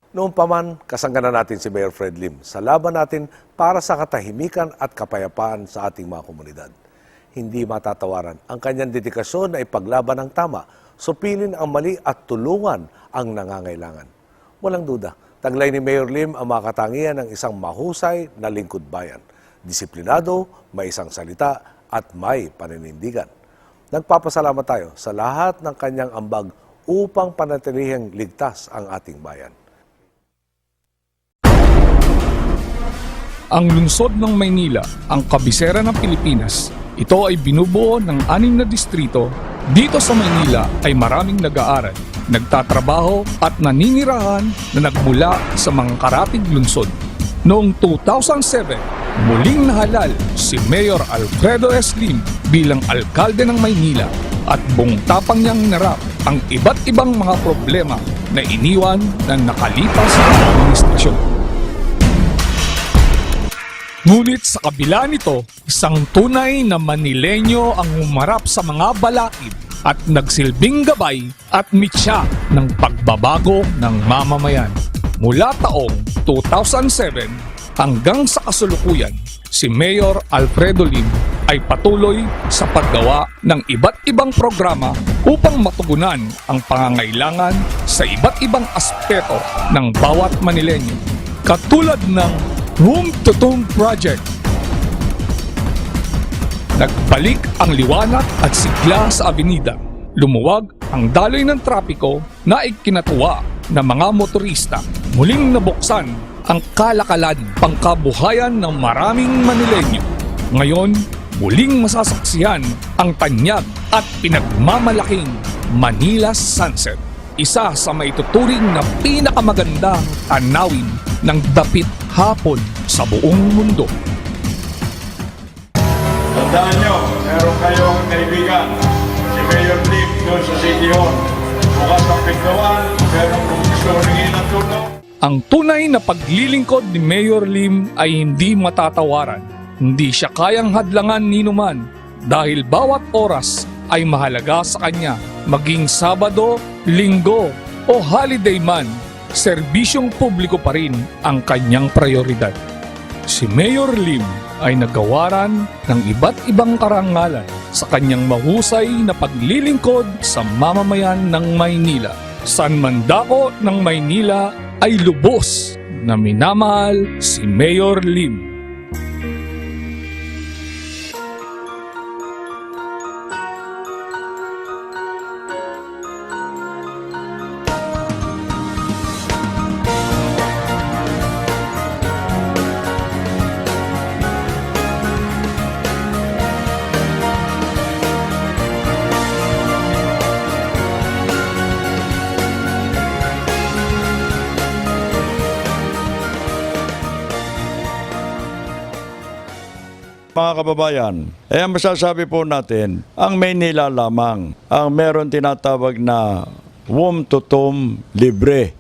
Noon pa man, kasangganan natin si Mayor Fred Lim sa laban natin para sa katahimikan at kapayapaan sa ating mga komunidad. Hindi matatawaran ang kanyang dedikasyon na ipaglaban ng tama, supilin ang mali at tulungan ang nangangailangan. Walang duda, taglay ni Mayor Lim ang mga katangian ng isang mahusay na lingkod bayan. Disiplinado, may isang salita at may paninindigan. Nagpapasalamat tayo sa lahat ng kanyang ambag upang panatilihing ligtas ang ating bayan. Ang lungsod ng Maynila, ang kabisera ng Pilipinas. Ito ay binubuo ng 6 na distrito. Dito sa Maynila ay maraming nag-aaral, nagtatrabaho at naninirahan na nagmula sa mga karatig lungsod. Noong 2007, muling nahalal si Mayor Alfredo S. Lim bilang alkalde ng Maynila at buong tapang niyang hinarap ang iba't ibang mga problema na iniwan ng nakalipas na administrasyon. Ngunit sa kabila nito, isang tunay na Manileño ang humarap sa mga balakid at nagsilbing gabay at mitya ng pagbabago ng mamamayan. Mula taong 2007 hanggang sa kasulukuyan, si Mayor Alfredo Lim ay patuloy sa paggawa ng iba't ibang programa upang matugunan ang pangangailangan sa iba't ibang aspeto ng bawat Manileño. Katulad ng Room to Tomb Project. Nagbalik ang liwanag at sigla sa avenida. Lumuwag ang daloy ng trapiko na ikinatuwa ng mga motorista. Muling nabuksan ang kalakalan pangkabuhayan ng maraming Manileño. Ngayon, muling masasaksihan ang tanyag at pinagmamalaking Manila Sunset. Isa sa maituturing na pinakamagandang tanawin ng dapit hapon sa buong mundo. Tandaan nyo, meron kayong kaibigan, si Mayor Lim doon sa City Hall. Bukas ang pintuan, pero kung gusto ringin ang turno. Ang tunay na paglilingkod ni Mayor Lim ay hindi matatawaran. Hindi siya kayang hadlangan ni numan dahil bawat oras ay mahalaga sa kanya. Maging Sabado, Linggo o holiday man, serbisyong publiko pa rin ang kanyang prioridad. Si Mayor Lim ay nagawaran ng iba't ibang karangalan sa kanyang mahusay na paglilingkod sa mamamayan ng Maynila. San man dako ng Maynila ay lubos na minamahal si Mayor Lim. Mga kababayan, ang masasabi po natin, ang Maynila lamang ang meron tinatawag na womb to tomb libre.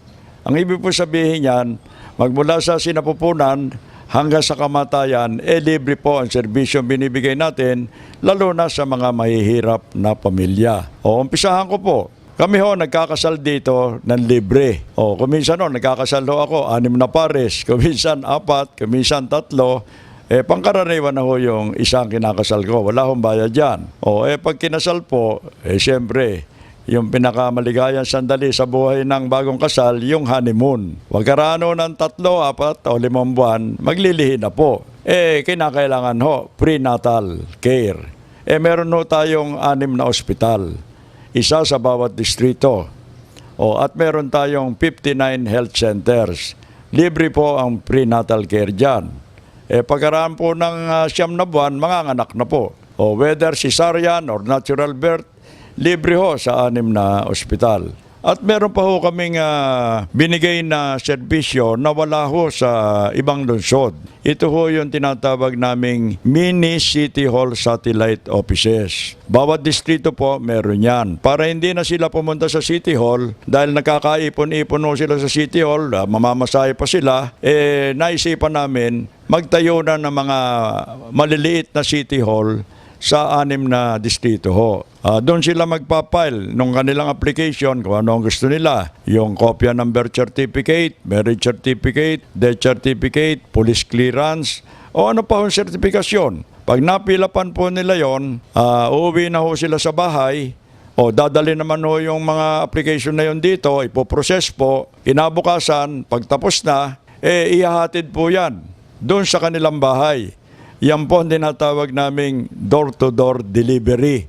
Ang ibig po sabihin yan, magmula sa sinapupunan hanggang sa kamatayan, libre po ang serbisyo binibigay natin, lalo na sa mga mahihirap na pamilya. Umpisahan ko po. Kami nagkakasal dito ng libre. Kuminsan nagkakasal ako, 6 na pares, kuminsan 4, kuminsan 3. Pangkaraniwan na yung isang kinakasal ko. Wala akong bayad dyan. Pag kinasal po, siyempre, yung pinakamaligayang sandali sa buhay ng bagong kasal, yung honeymoon. Wag karano ng 3, 4 o 5 buwan, maglilihi na po. Kinakailangan prenatal care. Meron tayong 6 na ospital. Isa sa bawat distrito. At meron tayong 59 health centers. Libre po ang prenatal care dyan. Pagkaraan po ng 9 na buwan, manganganak na po. Whether cesarean or natural birth, libre sa 6 na ospital. At meron pa kaming binigay na serbisyo na wala sa ibang lungsod. Ito yung tinatawag naming mini City Hall satellite offices. Bawat distrito po meron yan. Para hindi na sila pumunta sa City Hall dahil nakakaipon-ipon sila sa City Hall, mamamasahe pa sila, naisipan namin magtayo na ng mga maliliit na City Hall sa 6 na distrito ho. Doon sila magpapile nung kanilang application kung ano ang gusto nila. Yung kopya ng birth certificate, marriage certificate, death certificate, police clearance, o ano pa ang sertifikasyon. Pag napilapan po nila yon, uuwi na ho sila sa bahay, o dadali naman ho yung mga application na yon dito, ipoprocess po, kinabukasan, pagtapos na, ihahatid po yan doon sa kanilang bahay. Yan po ang tinatawag naming door-to-door delivery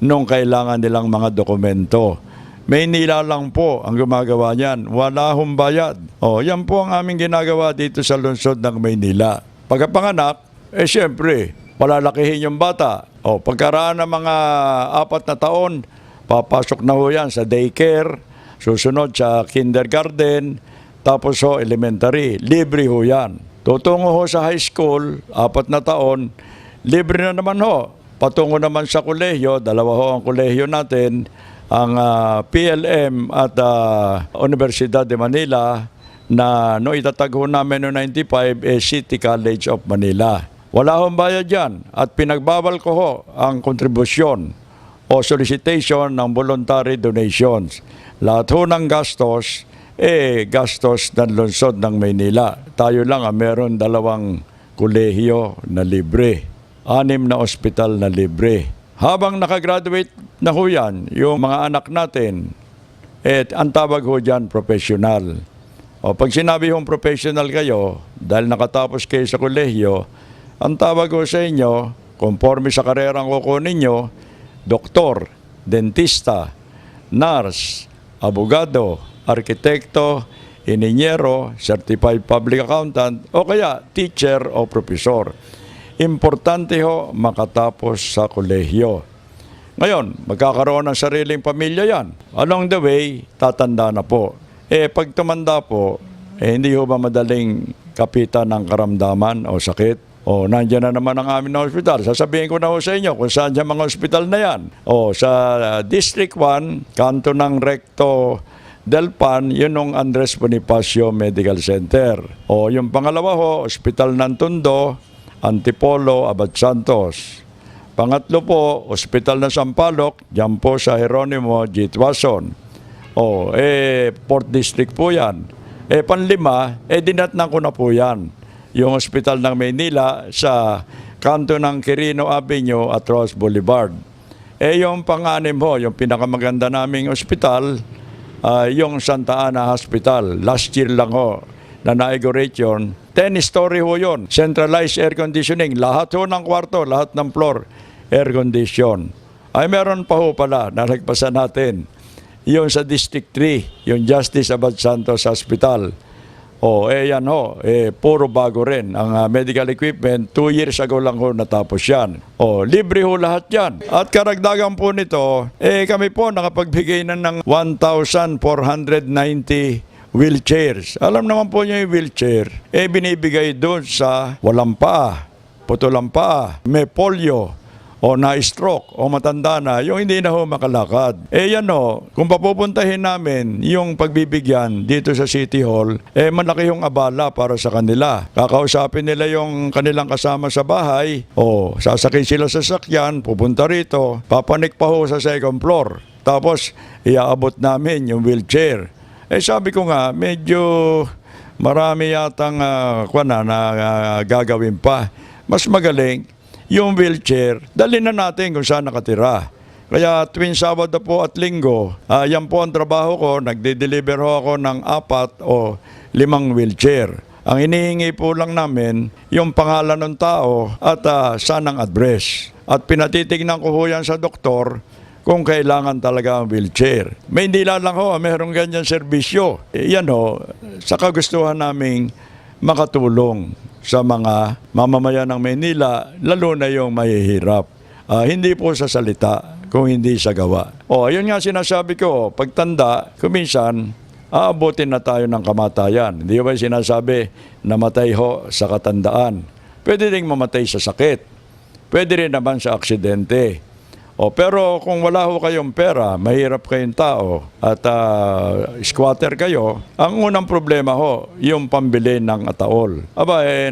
nung kailangan nilang mga dokumento. Maynila lang po ang gumagawa niyan. Wala hong bayad. Yan po ang aming ginagawa dito sa lungsod ng Maynila. Pagkapanganak, siyempre, palalakihin yung bata. Pagkaraan ng mga 4 na taon, papasok na ho yan sa daycare, susunod sa kindergarten, tapos elementary. Libre ho yan. Tutungo ho sa high school, 4 na taon, libre na naman ho. Patungo naman sa kolehiyo, 2 ho ang kolehiyo natin, ang PLM at Universidad de Manila na itatag ho namin noong 95 City College of Manila. Wala hong bayad yan at pinagbawal ko ho ang kontribusyon o solicitation ng voluntary donations. Lahat ho ng gastos, gastos ng lungsod ng Maynila. Tayo lang meron 2 kolehiyo na libre, 6 na ospital na libre. Habang nakagraduate na ho yan, yung mga anak natin, ang tawag ho dyan, professional. Pag sinabi hong professional kayo, dahil nakatapos kayo sa kolehiyo, ang tawag ho sa inyo, conforme sa karerang kukunin nyo, doktor, dentista, nurse, abogado, arkitekto, ininyero, certified public accountant, o kaya teacher o professor. Importante ho makatapos sa kolehiyo. Ngayon, magkakaroon ng sariling pamilya yan. Along the way, tatanda na po. Pag tumanda po, hindi ho ba madaling kapitan ng karamdaman o sakit? Nandiyan na naman ang amin na hospital. Sasabihin ko na ho sa inyo kung saan dyan mga hospital na yan. Sa District 1, kanto ng Recto del Pan, yun ang Andres Bonifacio Medical Center. Yung pangalawa ho, Hospital ng Tondo, Antipolo, Abad Santos. Pangatlo po, Hospital ng Sampaloc, dyan po sa Jeronimo G. Tuason. 4th District po yan. Panlima, dinatnan ko na po yan. Yung Hospital ng Maynila sa kanto ng Quirino Avenue at Ross Boulevard. Yung pang-anim ho, yung pinakamaganda naming ospital, yung Santa Ana Hospital. Last year lang ho, na na-inaugurate yun. 10-story ho yun. Centralized air conditioning. Lahat ho ng kwarto, lahat ng floor, air condition. Meron pa ho pala, nalagpasan natin. Yung sa District 3, yung Justice Abad Santos Hospital. Yan ho, puro bago rin. Ang medical equipment, 2 years ago lang ho natapos yan. Libre ho lahat yan. At karagdagan po nito, kami po nakapagbigay na ng 1,490 wheelchairs. Alam naman po niyo yung wheelchair, binibigay doon sa walang paa, putulang paa, may polio, o na-stroke, o matanda na, yung hindi na ho makalakad. Yan ho, kung papupuntahin namin yung pagbibigyan dito sa City Hall, malaki yung abala para sa kanila. Kakausapin nila yung kanilang kasama sa bahay, sasakay sila sa sakyan, pupunta rito, papanik pa ho sa 2nd floor. Tapos, iaabot namin yung wheelchair. Sabi ko nga, medyo marami yatang gagawin pa. Mas magaling, yung wheelchair, dalhin na natin kung saan nakatira. Kaya tuwing Sabado po at Linggo, yan po ang trabaho ko, nagde-deliver ho ako ng 4 o 5 wheelchair. Ang inihingi po lang namin, yung pangalan ng tao at saan ang address. At pinatitignan ko ho yan sa doktor kung kailangan talaga ang wheelchair. May hindi lang ho, mayroong ganyan serbisyo. Yan ho, sa kagustuhan naming makatulong sa mga mamamayan ng Maynila, lalo na yung mahihirap. Hindi po sa salita, kung hindi sa gawa. Ayun nga sinasabi ko, pagtanda, kuminsan, aabutin na tayo ng kamatayan. Hindi ba sinasabi, namatay ho sa katandaan. Pwede rin mamatay sa sakit. Pwede rin naman sa aksidente. Pero kung wala ho kayong pera, mahirap kayong tao at squatter kayo, ang unang problema ho, yung pambili ng ataol.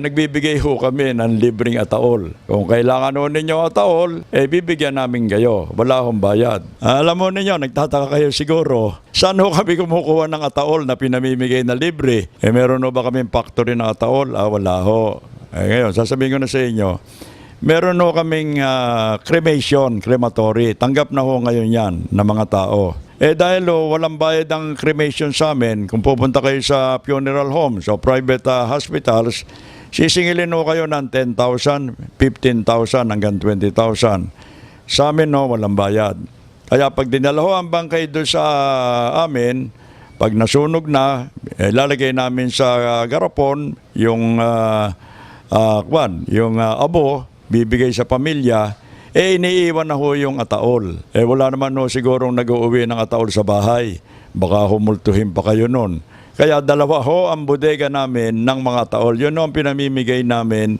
Nagbibigay ho kami ng libreng ataol. Kung kailangan ho ninyo ataol, bibigyan namin kayo. Wala hong bayad. Alam mo ninyo, nagtataka kayo siguro, saan ho kami kumukuha ng ataol na pinamimigay na libre? Meron ho ba kaming factory ng ataol? Wala ho. Ngayon, sasabihin ko na sa inyo, meron ho kaming crematory. Tanggap na ho ngayon yan ng mga tao. Dahil walang bayad ang cremation sa amin, kung pupunta kayo sa funeral homes o private hospitals, sisingilin ho kayo ng 10,000, 15,000 hanggang 20,000. Sa amin walang bayad. Kaya pag dinala ho ang bangkay doon sa amin, pag nasunog na, lalagay namin sa garapon yung abo, bibigay sa pamilya, iniiwan na ho yung ataol. Wala naman ho sigurong nag-uuwi ng ataol sa bahay. Baka humultuhin pa kayo nun. Kaya dalawa ho ang bodega namin ng mga ataol. Yun ho ang pinamimigay namin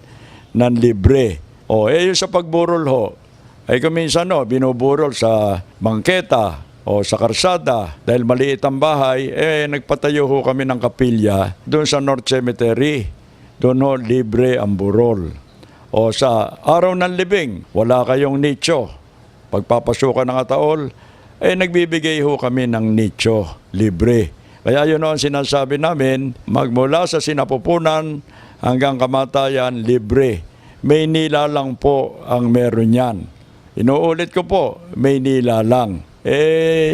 ng libre. Yung sa pagburol ho, kung minsan binuburol sa bangketa o sa karsada. Dahil maliit ang bahay, nagpatayo ho kami ng kapilya doon sa North Cemetery. Doon ho libre ang burol. Sa araw ng libing, wala kayong nicho. Pagpapasukan ng ataol, nagbibigay ho kami ng nicho, libre. Kaya yun ang sinasabi namin, magmula sa sinapupunan hanggang kamatayan, libre. Maynila lang po ang meron yan. Inuulit ko po, Maynila lang.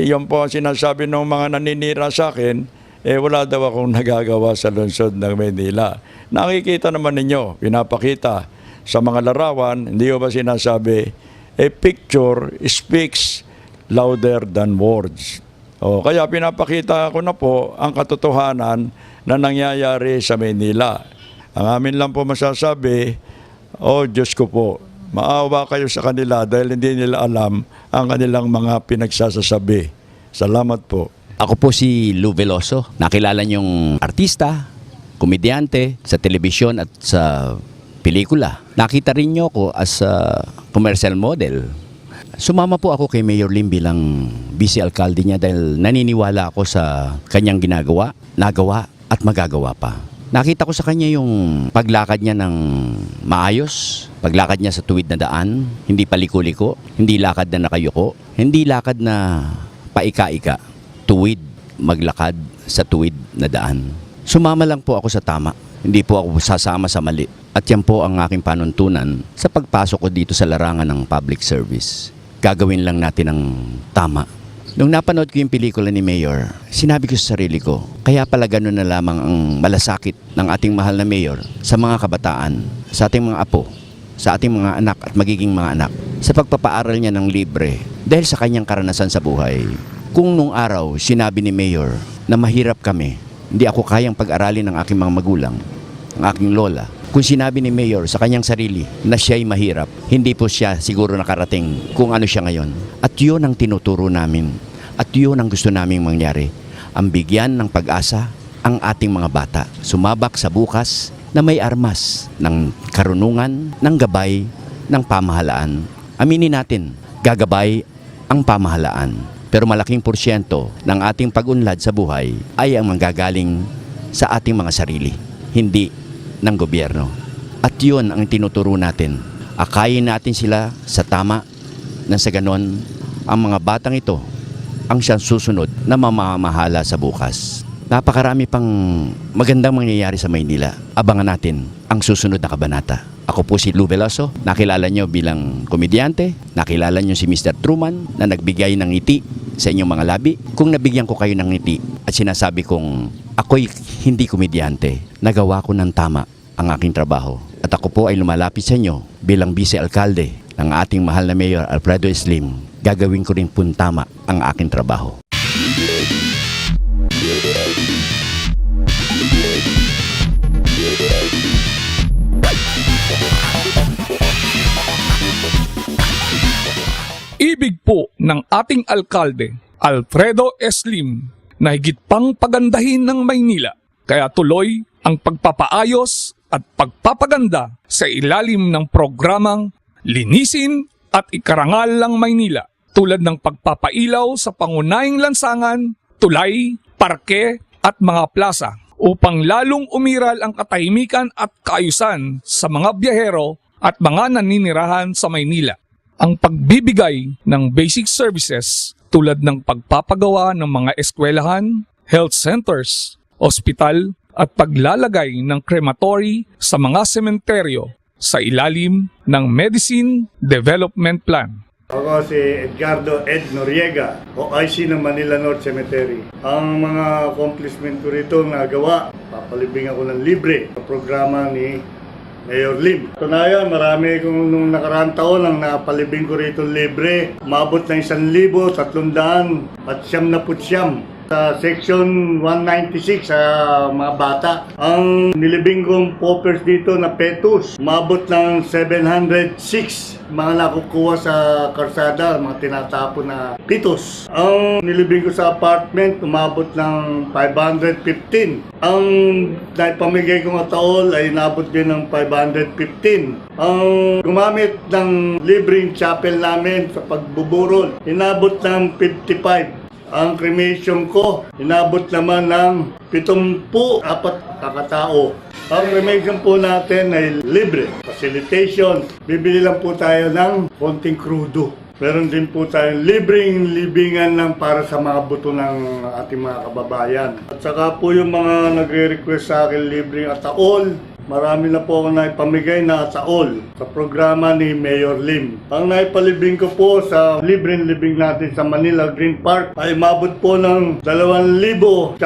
Yun po ang sinasabi ng mga naninira sa akin, wala daw akong nagagawa sa lungsod ng Maynila. Nakikita naman ninyo, pinapakita sa mga larawan, hindi ba sinasabi, a picture speaks louder than words. Kaya pinapakita ko na po ang katotohanan na nangyayari sa Maynila. Ang amin lang po masasabi, Diyos ko po, maawa kayo sa kanila dahil hindi nila alam ang kanilang mga pinagsasasabi. Salamat po. Ako po si Lou Veloso. Nakilala niyong artista, komedyante sa telebisyon at sa pelikula. Nakita rin niyo ako as a commercial model. Sumama po ako kay Mayor Lim bilang vice-alcalde niya dahil naniniwala ako sa kanyang ginagawa, nagawa at magagawa pa. Nakita ko sa kanya yung paglakad niya ng maayos, paglakad niya sa tuwid na daan, hindi paliko-liko, hindi lakad na nakayuko, hindi lakad na paika-ika, tuwid, maglakad sa tuwid na daan. Sumama lang po ako sa tama, hindi po ako sasama sa mali. At yan po ang aking panuntunan sa pagpasok ko dito sa larangan ng public service. Gagawin lang natin ang tama. Nung napanood ko yung pelikula ni Mayor, sinabi ko sa sarili ko, kaya pala ganun na lamang ang malasakit ng ating mahal na Mayor sa mga kabataan, sa ating mga apo, sa ating mga anak at magiging mga anak, sa pagpapaaral niya ng libre dahil sa kanyang karanasan sa buhay. Kung nung araw sinabi ni Mayor na mahirap kami, hindi ako kayang pag-aralin ng aking mga magulang, ang aking lola. Kung sinabi ni Mayor sa kanyang sarili na siya'y mahirap, hindi po siya siguro nakarating kung ano siya ngayon. At yun ang tinuturo namin. At yun ang gusto naming mangyari. Ang bigyan ng pag-asa ang ating mga bata. Sumabak sa bukas na may armas ng karunungan, ng gabay, ng pamahalaan. Aminin natin, gagabay ang pamahalaan. Pero malaking porsyento ng ating pag-unlad sa buhay ay ang manggagaling sa ating mga sarili, hindi ng gobyerno. At yun ang tinuturo natin. Akayin natin sila sa tama na sa ganon, ang mga batang ito ang siyang susunod na mamamahala sa bukas. Napakarami pang magandang mangyayari sa Maynila. Abangan natin ang susunod na kabanata. Ako po si Lou Veloso. Nakilala nyo bilang komedyante. Nakilala nyo si Mr. Truman na nagbigay ng ngiti sa inyong mga labi. Kung nabigyan ko kayo ng ngiti at sinasabi kong ako'y hindi komedyante, nagawa ko ng tama ang aking trabaho. At ako po ay lumalapit sa inyo bilang vice-alcalde ng ating mahal na Mayor Alfredo Slim. Gagawin ko rin po tama ang aking trabaho. Ibig po ng ating alkalde, Alfredo Slim, na higit pang pagandahin ng Maynila. Kaya tuloy ang pagpapaayos at pagpapaganda sa ilalim ng programang Linisin at ikarangal ng Maynila tulad ng pagpapailaw sa pangunahing lansangan, tulay, parke at mga plaza upang lalong umiral ang katahimikan at kaayusan sa mga biyahero at mga naninirahan sa Maynila. Ang pagbibigay ng basic services tulad ng pagpapagawa ng mga eskwelahan, health centers, ospital at paglalagay ng crematory sa mga sementeryo sa ilalim ng Medicine Development Plan. Ako si Edgardo Ed Noriega, OIC ng Manila North Cemetery. Ang mga accomplishment ko rito nagawa, papalibing ako ng libre sa programa ni Mayor Lim. Tunayan, marami kong nung nakaraang taon ang napalibing ko rito libre. Umabot ng 1,300 at 79 sa Section 196 sa mga bata. Ang nilibing kong paupers dito na fetus, umabot ng 706 mga nakukuha sa karsada, mga tinatapon na fetus. Ang nilibing ko sa apartment, umabot ng 515. Ang naipamigay kong ataol ay nabot din ng 515. Ang gumamit ng libreng chapel namin sa pagbuburol, inabot ng 55. Ang cremation ko, inabot naman ng 74 kakatao. Ang cremation po natin ay libre. Facilitation, bibili lang po tayo ng konting krudo. Meron din po tayong libreng libingan lang para sa mga buto ng ating mga kababayan. At saka po yung mga nagre-request sa akin libreng ataol, marami na po ako naipamigay na ataol sa programa ni Mayor Lim. Ang naipalibing ko po sa libreng libing natin sa Manila Green Park ay mabot po ng 2,949.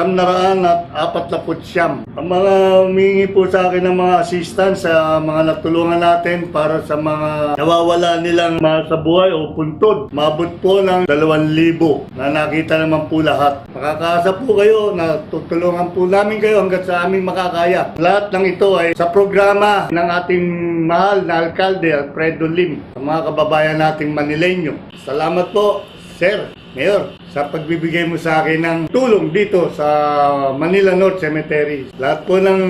Ang mga humingi po sa akin ng mga assistance sa mga natulungan natin para sa mga nawawala nilang mahal sa buhay o puntod, mabot po ng 2,000 na nakita naman po lahat. Makakaasa po kayo na tutulungan po namin kayo hanggat sa aming makakaya. Lahat ng ito ay sa programa ng ating mahal na alkalde Alfredo Lim, sa mga kababayan nating Manileño. Salamat po, Sir Mayor, sa pagbibigay mo sa akin ng tulong dito sa Manila North Cemetery. Lahat po ng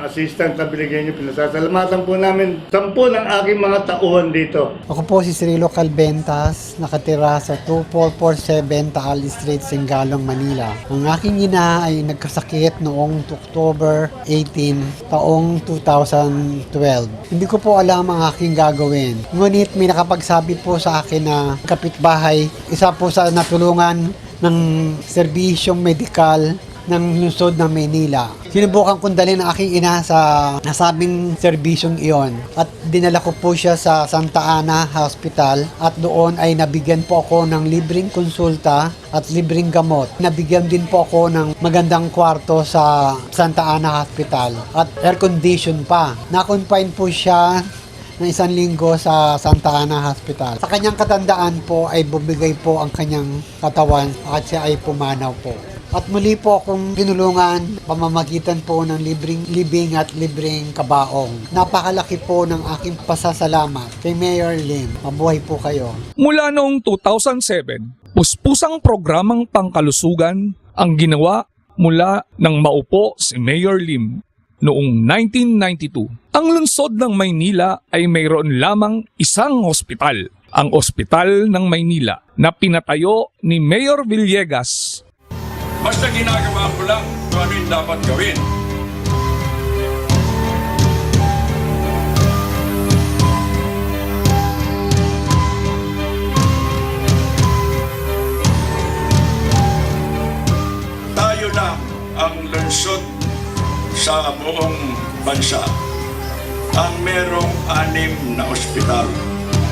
assistant na binigay niyo, pinasasalamatan po namin 10 ng aking mga tauhan dito. Ako po si Cirilo Calventas, nakatira sa 2447 Taal Street, Singalong, Manila. Ang aking ina ay nagkasakit noong October 18, taong 2012. Hindi ko po alam ang aking gagawin. Ngunit may nakapagsabi po sa akin na kapitbahay, isa po sa natulungan ng serbisyong medikal ng lungsod ng Maynila. Sinubukan kong dalhin ang aking ina sa nasabing serbisyong iyon at dinala ko po siya sa Santa Ana Hospital at doon ay nabigyan po ako ng libreng konsulta at libreng gamot. Nabigyan din po ako ng magandang kwarto sa Santa Ana Hospital at air condition pa. Na-confine po siya ng 1 linggo sa Santa Ana Hospital. Sa kanyang katandaan po ay bumigay po ang kanyang katawan at siya ay pumanaw po. At muli po akong tinulungan pamamagitan po ng libreng libing at libreng kabaong. Napakalaki po ng aking pasasalamat kay Mayor Lim. Mabuhay po kayo. Mula noong 2007, puspusang programang pangkalusugan ang ginawa mula nang maupo si Mayor Lim noong 1992. Ang lungsod ng Maynila ay mayroon lamang isang ospital, ang Ospital ng Maynila na pinatayo ni Mayor Villegas. Basta ginagawa ko lang kung ano yung dapat gawin. Tayo na ang lungsod sa buong bansa ang merong 6 na ospital.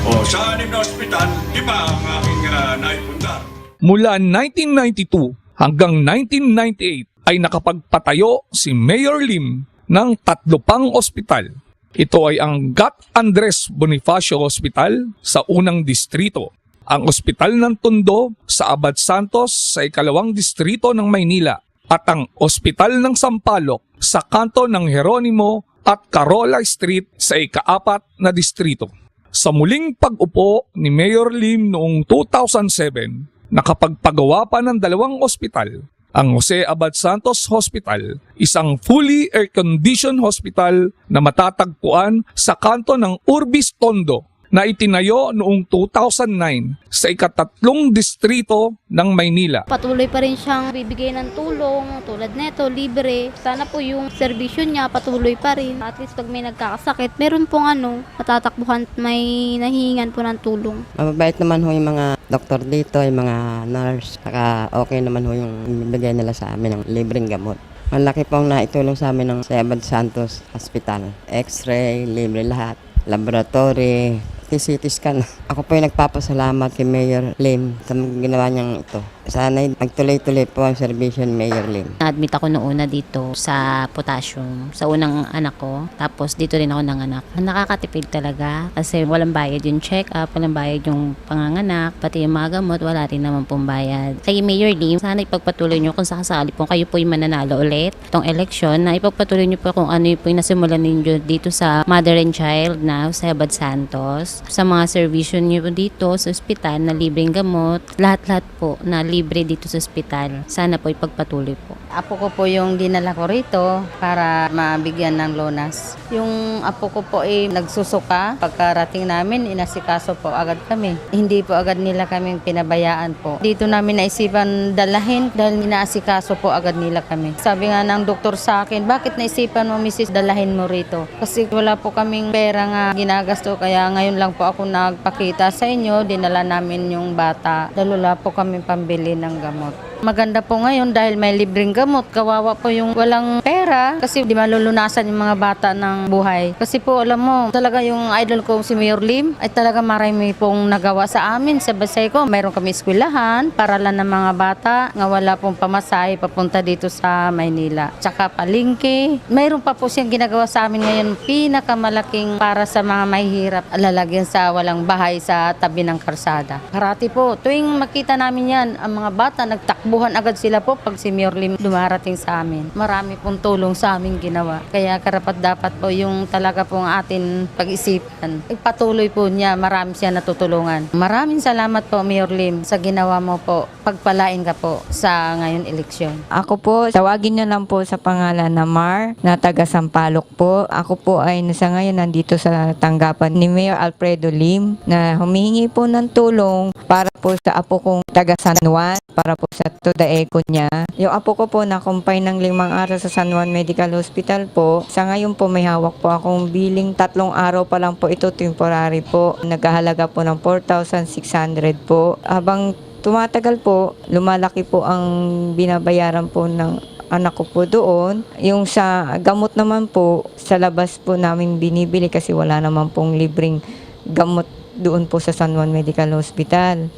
O sa 6 na ospital, 5 ang aking naipundar. Mula 1992 hanggang 1998 ay nakapagpatayo si Mayor Lim ng 3 pang ospital. Ito ay ang Gat Andres Bonifacio Hospital sa unang distrito, ang Ospital ng Tondo sa Abad Santos sa 2nd distrito ng Maynila at ang Ospital ng Sampaloc sa kanto ng Jeronimo at Carola Street sa 4th na distrito. Sa muling pag-upo ni Mayor Lim noong 2007, nakapagpagawa pa ng 2 ospital, ang Jose Abad Santos Hospital, isang fully air-conditioned hospital na matatagpuan sa kanto ng Urbis Tondo na itinayo noong 2009 sa ika-3 distrito ng Maynila. Patuloy pa rin siyang bibigay ng tulong tulad neto, libre. Sana po yung serbisyo niya patuloy pa rin. At least pag may nagkakasakit, meron pong matatakbuhan, may nahihingan po ng tulong. Mababait naman ho yung mga doktor dito, yung mga nurse. Saka okay naman ho yung bibigay nila sa amin ng libreng gamot. Ang laki pong naitulong sa amin ng Abad Santos Hospital. X-ray, libre lahat. Laboratory, CT scan. Ako po yung nagpapasalamat kay Mayor Lim sa ginawa niyang ito. Sana magtuloy-tuloy po ang serbisyo ni Mayor Lim. Na-admit ako noong una dito sa potassium, sa unang anak ko. Tapos dito rin ako nanganak. Nakakatipid talaga kasi walang bayad yung check-up, walang bayad yung panganganak, pati yung mga gamot, wala rin naman pong bayad. Kay Mayor Lim, sana ipagpatuloy nyo kung sakasali po kayo po yung mananalo ulit itong election, na ipagpatuloy nyo po kung ano po yung nasimulan ninyo dito sa Mother and Child na sa Abad Santos. Sa mga servisyo nyo dito sa ospital na libreng gamot, lahat-lahat po na libre dito sa ospital. Sana po ipagpatuloy po. Apo ko po yung dinala ko rito para mabigyan ng lunas. Yung apo ko po ay nagsusuka. Pagkarating namin, inasikaso po agad kami. Hindi po agad nila kaming pinabayaan po. Dito namin naisipan dalahin dahil inaasikaso po agad nila kami. Sabi nga ng doktor sa akin, bakit naisipan mo, Mrs. dalahin mo rito? Kasi wala po kaming pera nga ginagasto, kaya ngayon lang po ako nagpakita sa inyo, dinala namin yung bata. Dahil wala po kami pambili ng gamot. Maganda po ngayon dahil may libreng gamot. Kawawa po yung walang pera kasi di malulunasan yung mga bata ng buhay. Kasi po alam mo, talaga yung idol ko si Mayor Lim ay talaga marami pong nagawa sa amin sa Baseco. Mayroon kami eskwelahan, paralan ng mga bata nga wala pong pamasahe papunta dito sa Maynila. Tsaka palengke. Mayroon pa po siyang ginagawa sa amin ngayon, pinakamalaking para sa mga mahihirap, lalagyan sa walang bahay sa tabi ng karsada. Parati po, tuwing makita namin yan, ang mga bata nagtakbuhan agad sila po pag si Mayor Lim dumarating sa amin. Marami pong tulong sa amin ginawa. Kaya karapat dapat po yung talaga pong atin pag-isipan. Patuloy po niya, marami siya natutulungan. Maraming salamat po Mayor Lim sa ginawa mo po. Pagpalain ka po sa ngayon eleksyon. Ako po, tawagin niyo lang po sa pangalan na Mar, na taga Sampaloc po. Ako po ay sa ngayon nandito sa tanggapan ni Mayor Alfredo Lim na humihingi po ng tulong para po sa apo kong taga San Juan, para po sa Tudaeco niya. Yung apo ko po na-confine ng 5 araw sa San Juan Medical Hospital po. Sa ngayon po may hawak po akong billing 3 araw pa lang po ito, temporary po. Nagkahalaga po ng 4,600 po. Habang tumatagal po, lumalaki po ang binabayaran po ng anak ko po doon. Yung sa gamot naman po, sa labas po namin binibili kasi wala naman pong libreng gamot doon po sa San Juan Medical Hospital.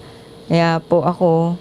Kaya po ako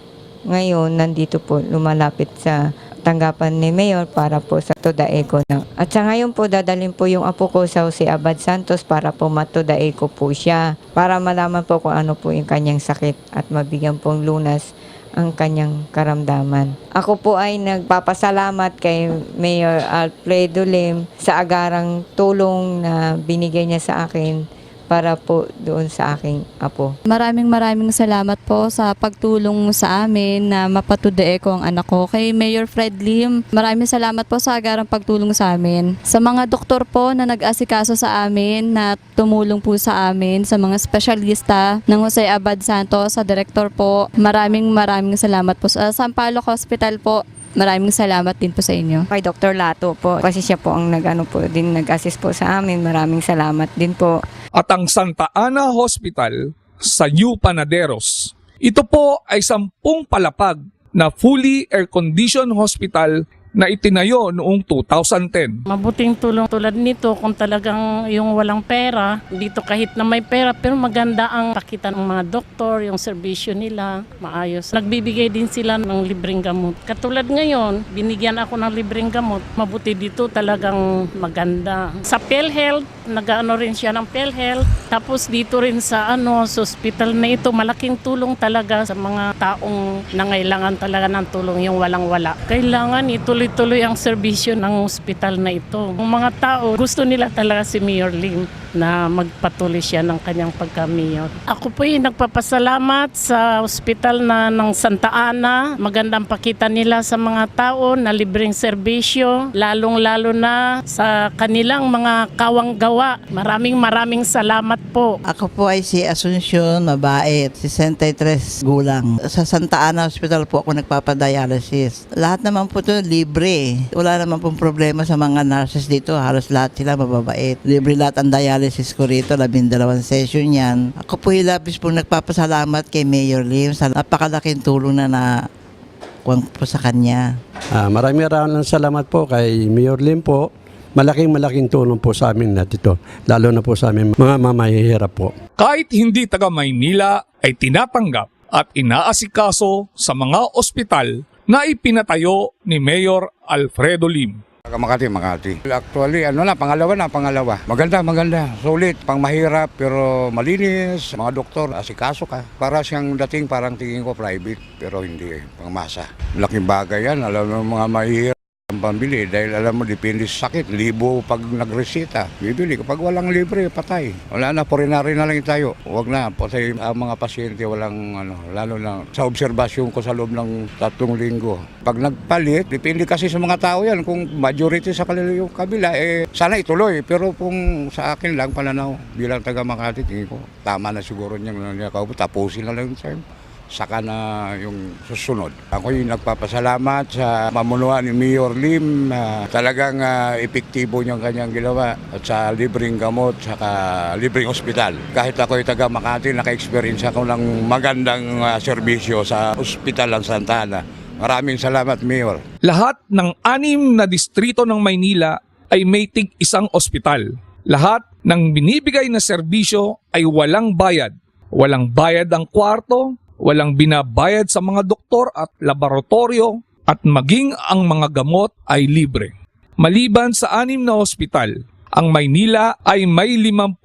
ngayon nandito po lumalapit sa tanggapan ni Mayor para po sa Tudaeco na. At sa ngayon po dadalhin po yung apo ko sa Jose Abad Santos para po matudaeco po siya. Para malaman po kung ano po yung kanyang sakit at mabigyan pong lunas ang kanyang karamdaman. Ako po ay nagpapasalamat kay Mayor Alfredo Lim sa agarang tulong na binigay niya sa akin para po doon sa aking apo. Maraming salamat po sa pagtulong mo sa amin na mapatudaeco ang anak ko. Kay Mayor Fred Lim, maraming salamat po sa agarang pagtulong sa amin. Sa mga doktor po na nag-asikaso sa amin, na tumulong po sa amin, sa mga espesyalista ng Jose Abad Santos, sa direktor po, maraming salamat po. Sa Sampaloc Hospital po, maraming salamat din po sa inyo. Kay Dr. Lato po, kasi siya po ang nag-assist po sa amin. Maraming salamat din po. At ang Santa Ana Hospital sa New Panaderos. Ito po ay 10 palapag na fully air-conditioned hospital na itinayo noong 2010. Mabuting tulong tulad nito kung talagang yung walang pera, dito kahit na may pera, pero maganda ang pakita ng mga doktor, yung serbisyo nila, maayos. Nagbibigay din sila ng libreng gamot. Katulad ngayon, binigyan ako ng libreng gamot. Mabuti dito talagang maganda. Sa PhilHealth, nag-ano rin siya ng PhilHealth. Tapos dito rin sa sa hospital na ito, malaking tulong talaga sa mga taong nangailangan talaga ng tulong, yung walang-wala. Kailangan ituloy-tuloy ang serbisyo ng hospital na ito. Ang mga tao, gusto nila talaga si Mayor Lim. na magpatuloy siya ng kanyang pagka-mayor. Ako po nagpapasalamat sa ospital ng Santa Ana. Magandang pakita nila sa mga tao na libreng serbisyo, lalong-lalo na sa kanilang mga kawang-gawa. Maraming salamat po. Ako po ay si Asuncion Mabait, 63 gulang. Sa Santa Ana Hospital po ako nagpapadialysis. Lahat naman po ito libre. Wala naman pong problema sa mga nurses dito. Halos lahat sila mababait. Libre lahat ang dialysis ko rito. 12 session yan. Ako po labis po nagpapasalamat kay Mayor Lim sa napakalaking tulong na kuwang po sa kanya. Maraming salamat po kay Mayor Lim po. Malaking tulong po sa amin na dito, lalo na po sa amin mga mamahihirap po. Kahit hindi taga Maynila ay tinatanggap at inaasikaso sa mga ospital na ipinatayo ni Mayor Alfredo Lim. Makati. Actually, pangalawa. Maganda. Sulit, pang mahirap pero malinis. Mga doktor, asikaso ka. Para siyang dating parang tingin ko private pero hindi, pang masa. Laking bagay yan, alam mo mga mahirap ang pambili dahil alam mo depende sa sakit. Libo pag nagresita. Bibili kapag walang libre, patay. Wala na, foreignary na lang tayo. Huwag na, kasi ang mga pasyente walang lalo na sa obserbasyon ko sa loob ng 3 linggo. Pag nagpalit, depende kasi sa mga tao yan. Kung majority sa yung kabila, sana ituloy. Pero kung sa akin lang pananaw, bilang taga Makati, tingin ko, tama na siguro niyang tapusin na lang yung time. Saka na yung susunod. Ako yung nagpapasalamat sa mamunuan ni Mayor Lim. Talagang epektibo niyang kanyang ginawa at sa libreng gamot, saka libreng ospital. Kahit ako yung taga Makati, naka-experience ako ng magandang serbisyo sa ospital ng Santa Ana. Maraming salamat, Mayor. Lahat ng 6 na distrito ng Maynila ay may tig-1 ospital. Lahat ng binibigay na serbisyo ay walang bayad. Walang bayad ang kwarto, walang binabayad sa mga doktor at laboratorio, at maging ang mga gamot ay libre. Maliban sa 6 na ospital, ang Maynila ay may 59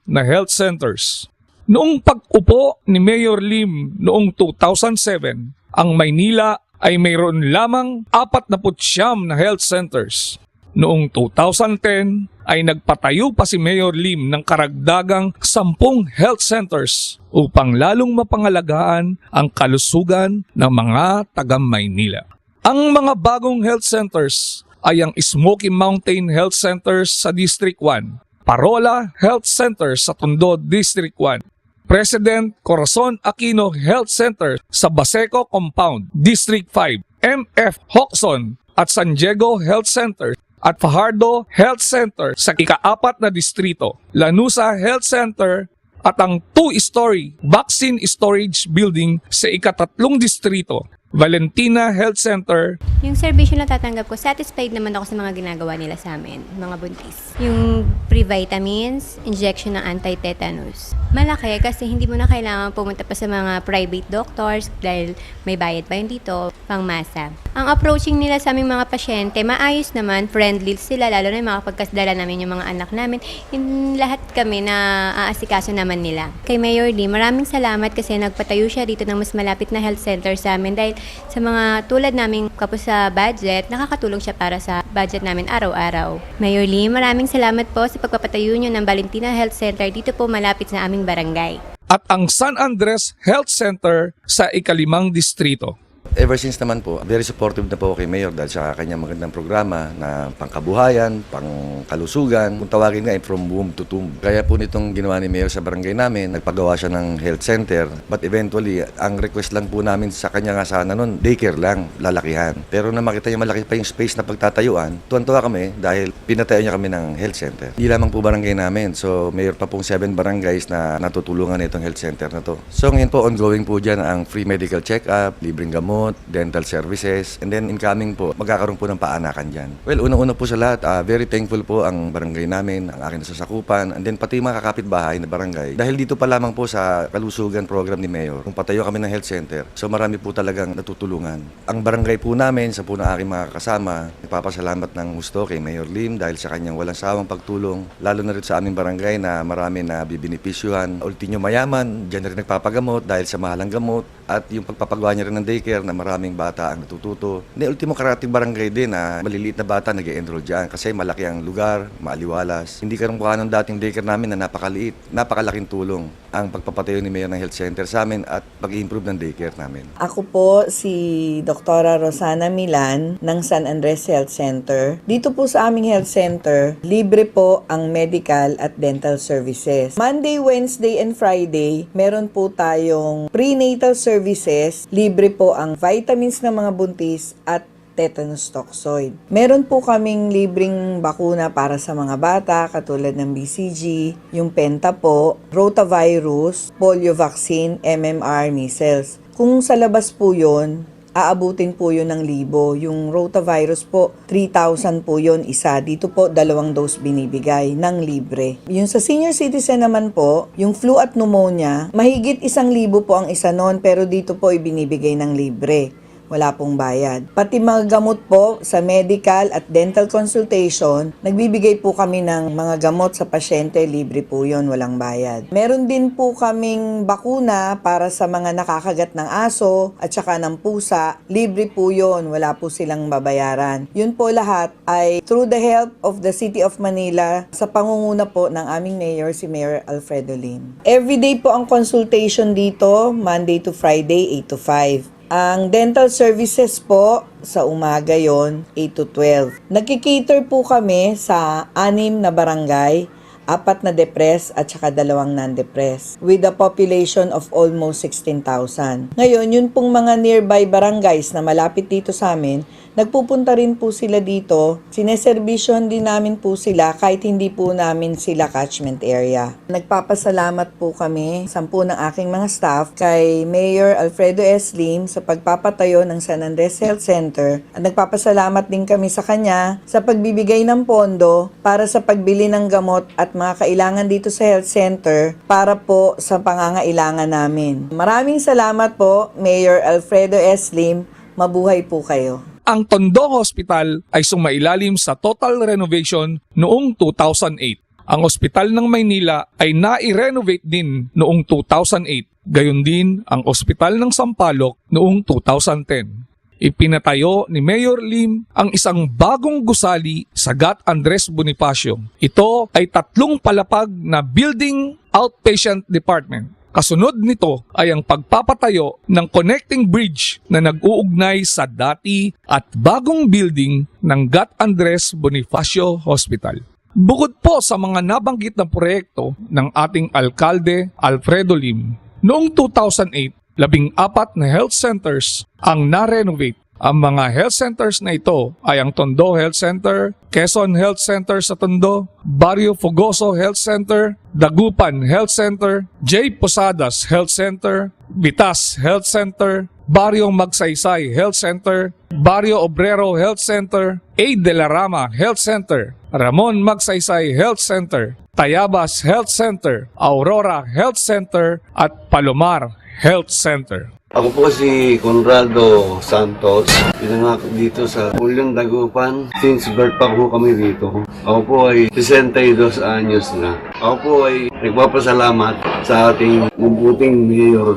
na health centers. Noong pag-upo ni Mayor Lim noong 2007, ang Maynila ay mayroon lamang 49 na health centers. Noong 2010 ay nagpatayo pa si Mayor Lim ng karagdagang 10 health centers upang lalong mapangalagaan ang kalusugan ng mga taga-Maynila. Ang mga bagong health centers ay ang Smoky Mountain Health Center sa District 1, Parola Health Center sa Tondo District 1, President Corazon Aquino Health Center sa Baseco Compound, District 5, MF Hoxon at San Diego Health Center at Fajardo Health Center sa ika-4 na distrito, Lanusa Health Center at ang 2-story vaccine storage building sa ika-3 distrito, Valentina Health Center. Yung serbisyo na tatanggap ko, satisfied naman ako sa mga ginagawa nila sa amin, mga buntis. Yung pre-vitamins, injection ng anti-tetanus. Malaki kasi hindi mo na kailangan pumunta pa sa mga private doctors dahil may bayad pa yun dito, pangmasa. Ang approaching nila sa aming mga pasyente, maayos naman, friendly sila, lalo na yung mga pagkasdala namin yung mga anak namin. Yung lahat kami na aasikaso naman nila. Kay Mayor Lim, maraming salamat kasi nagpatayo siya dito ng mas malapit na health center sa amin dahil sa mga tulad naming kapos sa budget, nakakatulong siya para sa budget namin araw-araw. Mayor Lim, maraming salamat po sa pagpapatayo niyo ng Valentina Health Center dito po malapit sa aming barangay. At ang San Andres Health Center sa ika-5 distrito. Ever since naman po, very supportive na po kay Mayor dahil sa kanyang magandang programa na pangkabuhayan, pangkalusugan. Kung tawagin nga, from womb to tomb. Kaya po nitong ginawa ni Mayor sa barangay namin, nagpagawa siya ng health center. But eventually, ang request lang po namin sa kanya nga sana nun, daycare lang, lalakihan. Pero na makita niya malaki pa yung space na pagtatayuan, tuwan-tuwa kami dahil pinatayo niya kami ng health center. Hindi lamang po barangay namin. So, Mayor pa pong 7 barangays na natutulungan nitong health center na to. So, ngayon po, ongoing po dyan ang free medical check-up, libreng gamot, dental services, and then incoming po, magkakaroon po ng paanakan dyan. Well, unang-una po sa lahat, very thankful po ang barangay namin, ang aking nasasakupan, and then pati mga kakapitbahay na barangay. Dahil dito pa lamang po sa kalusugan program ni Mayor, kung patayo kami ng health center, so marami po talagang natutulungan. Ang barangay po namin, sa po ng aking mga kasama, nagpapasalamat ng gusto kay Mayor Lim dahil sa kanyang walang sawang pagtulong, lalo na rin sa aming barangay na marami na bibinipisyuhan. Ultinyo mayaman, dyan rin nagpapagamot dahil sa mahalang gamot, at yung pagpapagawa niya rin ng daycare na maraming bata ang natututo. Ultimo karating barangay din na maliliit na bata nag-enroll dyan kasi malaki ang lugar, maaliwalas. Hindi kamukha ng dating daycare namin na napakaliit, napakalaking tulong ang pagpapatayo ni Mayor ng health center sa amin at pag-improve ng daycare namin. Ako po si Dr. Rosana Milan ng San Andres Health Center. Dito po sa aming health center, libre po ang medical at dental services. Monday, Wednesday, and Friday, meron po tayong prenatal services. Libre po ang vitamins ng mga buntis at tetanus toxoid. Meron po kaming libreng bakuna para sa mga bata katulad ng BCG, yung Penta po, rotavirus, polio vaccine, MMR, measles. Kung sa labas po yun, aabutin po yun ng 1,000. Yung rotavirus po, 3,000 po yun isa. Dito po, 2 dose binibigay ng libre. Yung sa senior citizen naman po, yung flu at pneumonia, mahigit 1,000 po ang isa nun, pero dito po ibinibigay ng libre. Wala pong bayad. Pati mga gamot po sa medical at dental consultation, nagbibigay po kami ng mga gamot sa pasyente, libre po yun, walang bayad. Meron din po kaming bakuna para sa mga nakakagat ng aso at saka ng pusa, libre po yun, wala po silang babayaran. Yun po lahat ay through the help of the City of Manila sa pangunguna po ng aming mayor, si Mayor Alfredo Lim. Everyday po ang consultation dito, Monday to Friday, 8 to 5. Ang dental services po, sa umaga yon 8 to 12. Nagkikater po kami sa 6 na barangay, 4 na depressed at saka 2 non-depressed, with a population of almost 16,000. Ngayon, yun pong mga nearby barangays na malapit dito sa amin, nagpupunta rin po sila dito. Sineservisyon din namin po sila kahit hindi po namin sila catchment area. Nagpapasalamat po kami, 10 ng aking mga staff, kay Mayor Alfredo S. Lim sa pagpapatayo ng San Andres Health Center. At nagpapasalamat din kami sa kanya sa pagbibigay ng pondo para sa pagbili ng gamot at mga kailangan dito sa health center para po sa pangangailangan namin. Maraming salamat po, Mayor Alfredo S. Lim. Mabuhay po kayo. Ang Tondo Hospital ay sumailalim sa total renovation noong 2008. Ang Ospital ng Maynila ay nai-renovate din noong 2008. Gayon din ang Ospital ng Sampaloc noong 2010. Ipinatayo ni Mayor Lim ang isang bagong gusali sa Gat Andres Bonifacio. Ito ay 3 palapag na building outpatient department. Kasunod nito ay ang pagpapatayo ng connecting bridge na nag-uugnay sa dati at bagong building ng Gat Andres Bonifacio Hospital. Bukod po sa mga nabanggit na proyekto ng ating alkalde Alfredo Lim, noong 2008, 14 na health centers ang na-renovate. Ang mga health centers na ito ay ang Tondo Health Center, Quezon Health Center sa Tondo, Barrio Fogoso Health Center, Dagupan Health Center, J. Posadas Health Center, Vitas Health Center, Barrio Magsaysay Health Center, Barrio Obrero Health Center, A. De la Rama Health Center, Ramon Magsaysay Health Center, Tayabas Health Center, Aurora Health Center at Palomar Health Center. Ako po si Conrado Santos, pinanganak dito sa Pulyong Dagupan. Since birth pa po kami dito. Ako po ay 62 anyos na. Ako po ay nagpapasalamat sa ating mabuting Mayor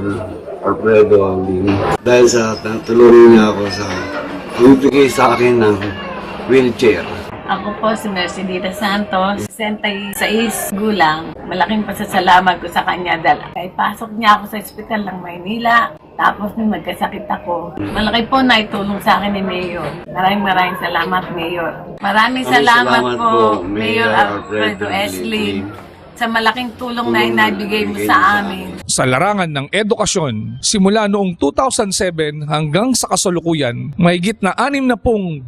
Alfredo Lim dahil sa tulungan niya ako sa ibigay sa akin ng wheelchair. Ako po si Mercedes Santos, 66 gulang. Malaking pasasalamat ko sa kanya dahil kay pasok niya ako sa ospital ng Maynila. Tapos nung magkasakit ako, malaki po na itulong sa akin ni Mayor. Maraming salamat, Mayor. Maraming salamat po, Mayor Alfredo S. Lim, sa malaking tulong na inabigay mo sa amin. Sa larangan ng edukasyon, simula noong 2007 hanggang sa kasalukuyan, mahigit na 60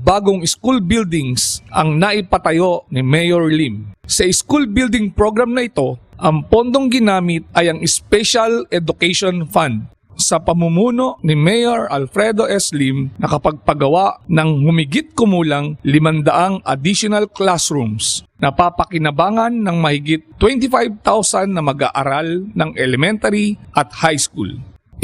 bagong school buildings ang naipatayo ni Mayor Lim. Sa school building program na ito, ang pondong ginamit ay ang Special Education Fund. Sa pamumuno ni Mayor Alfredo S. Lim, nakapagpagawa ng humigit kumulang 500 additional classrooms. Napapakinabangan ng mahigit 25,000 na mag-aaral ng elementary at high school.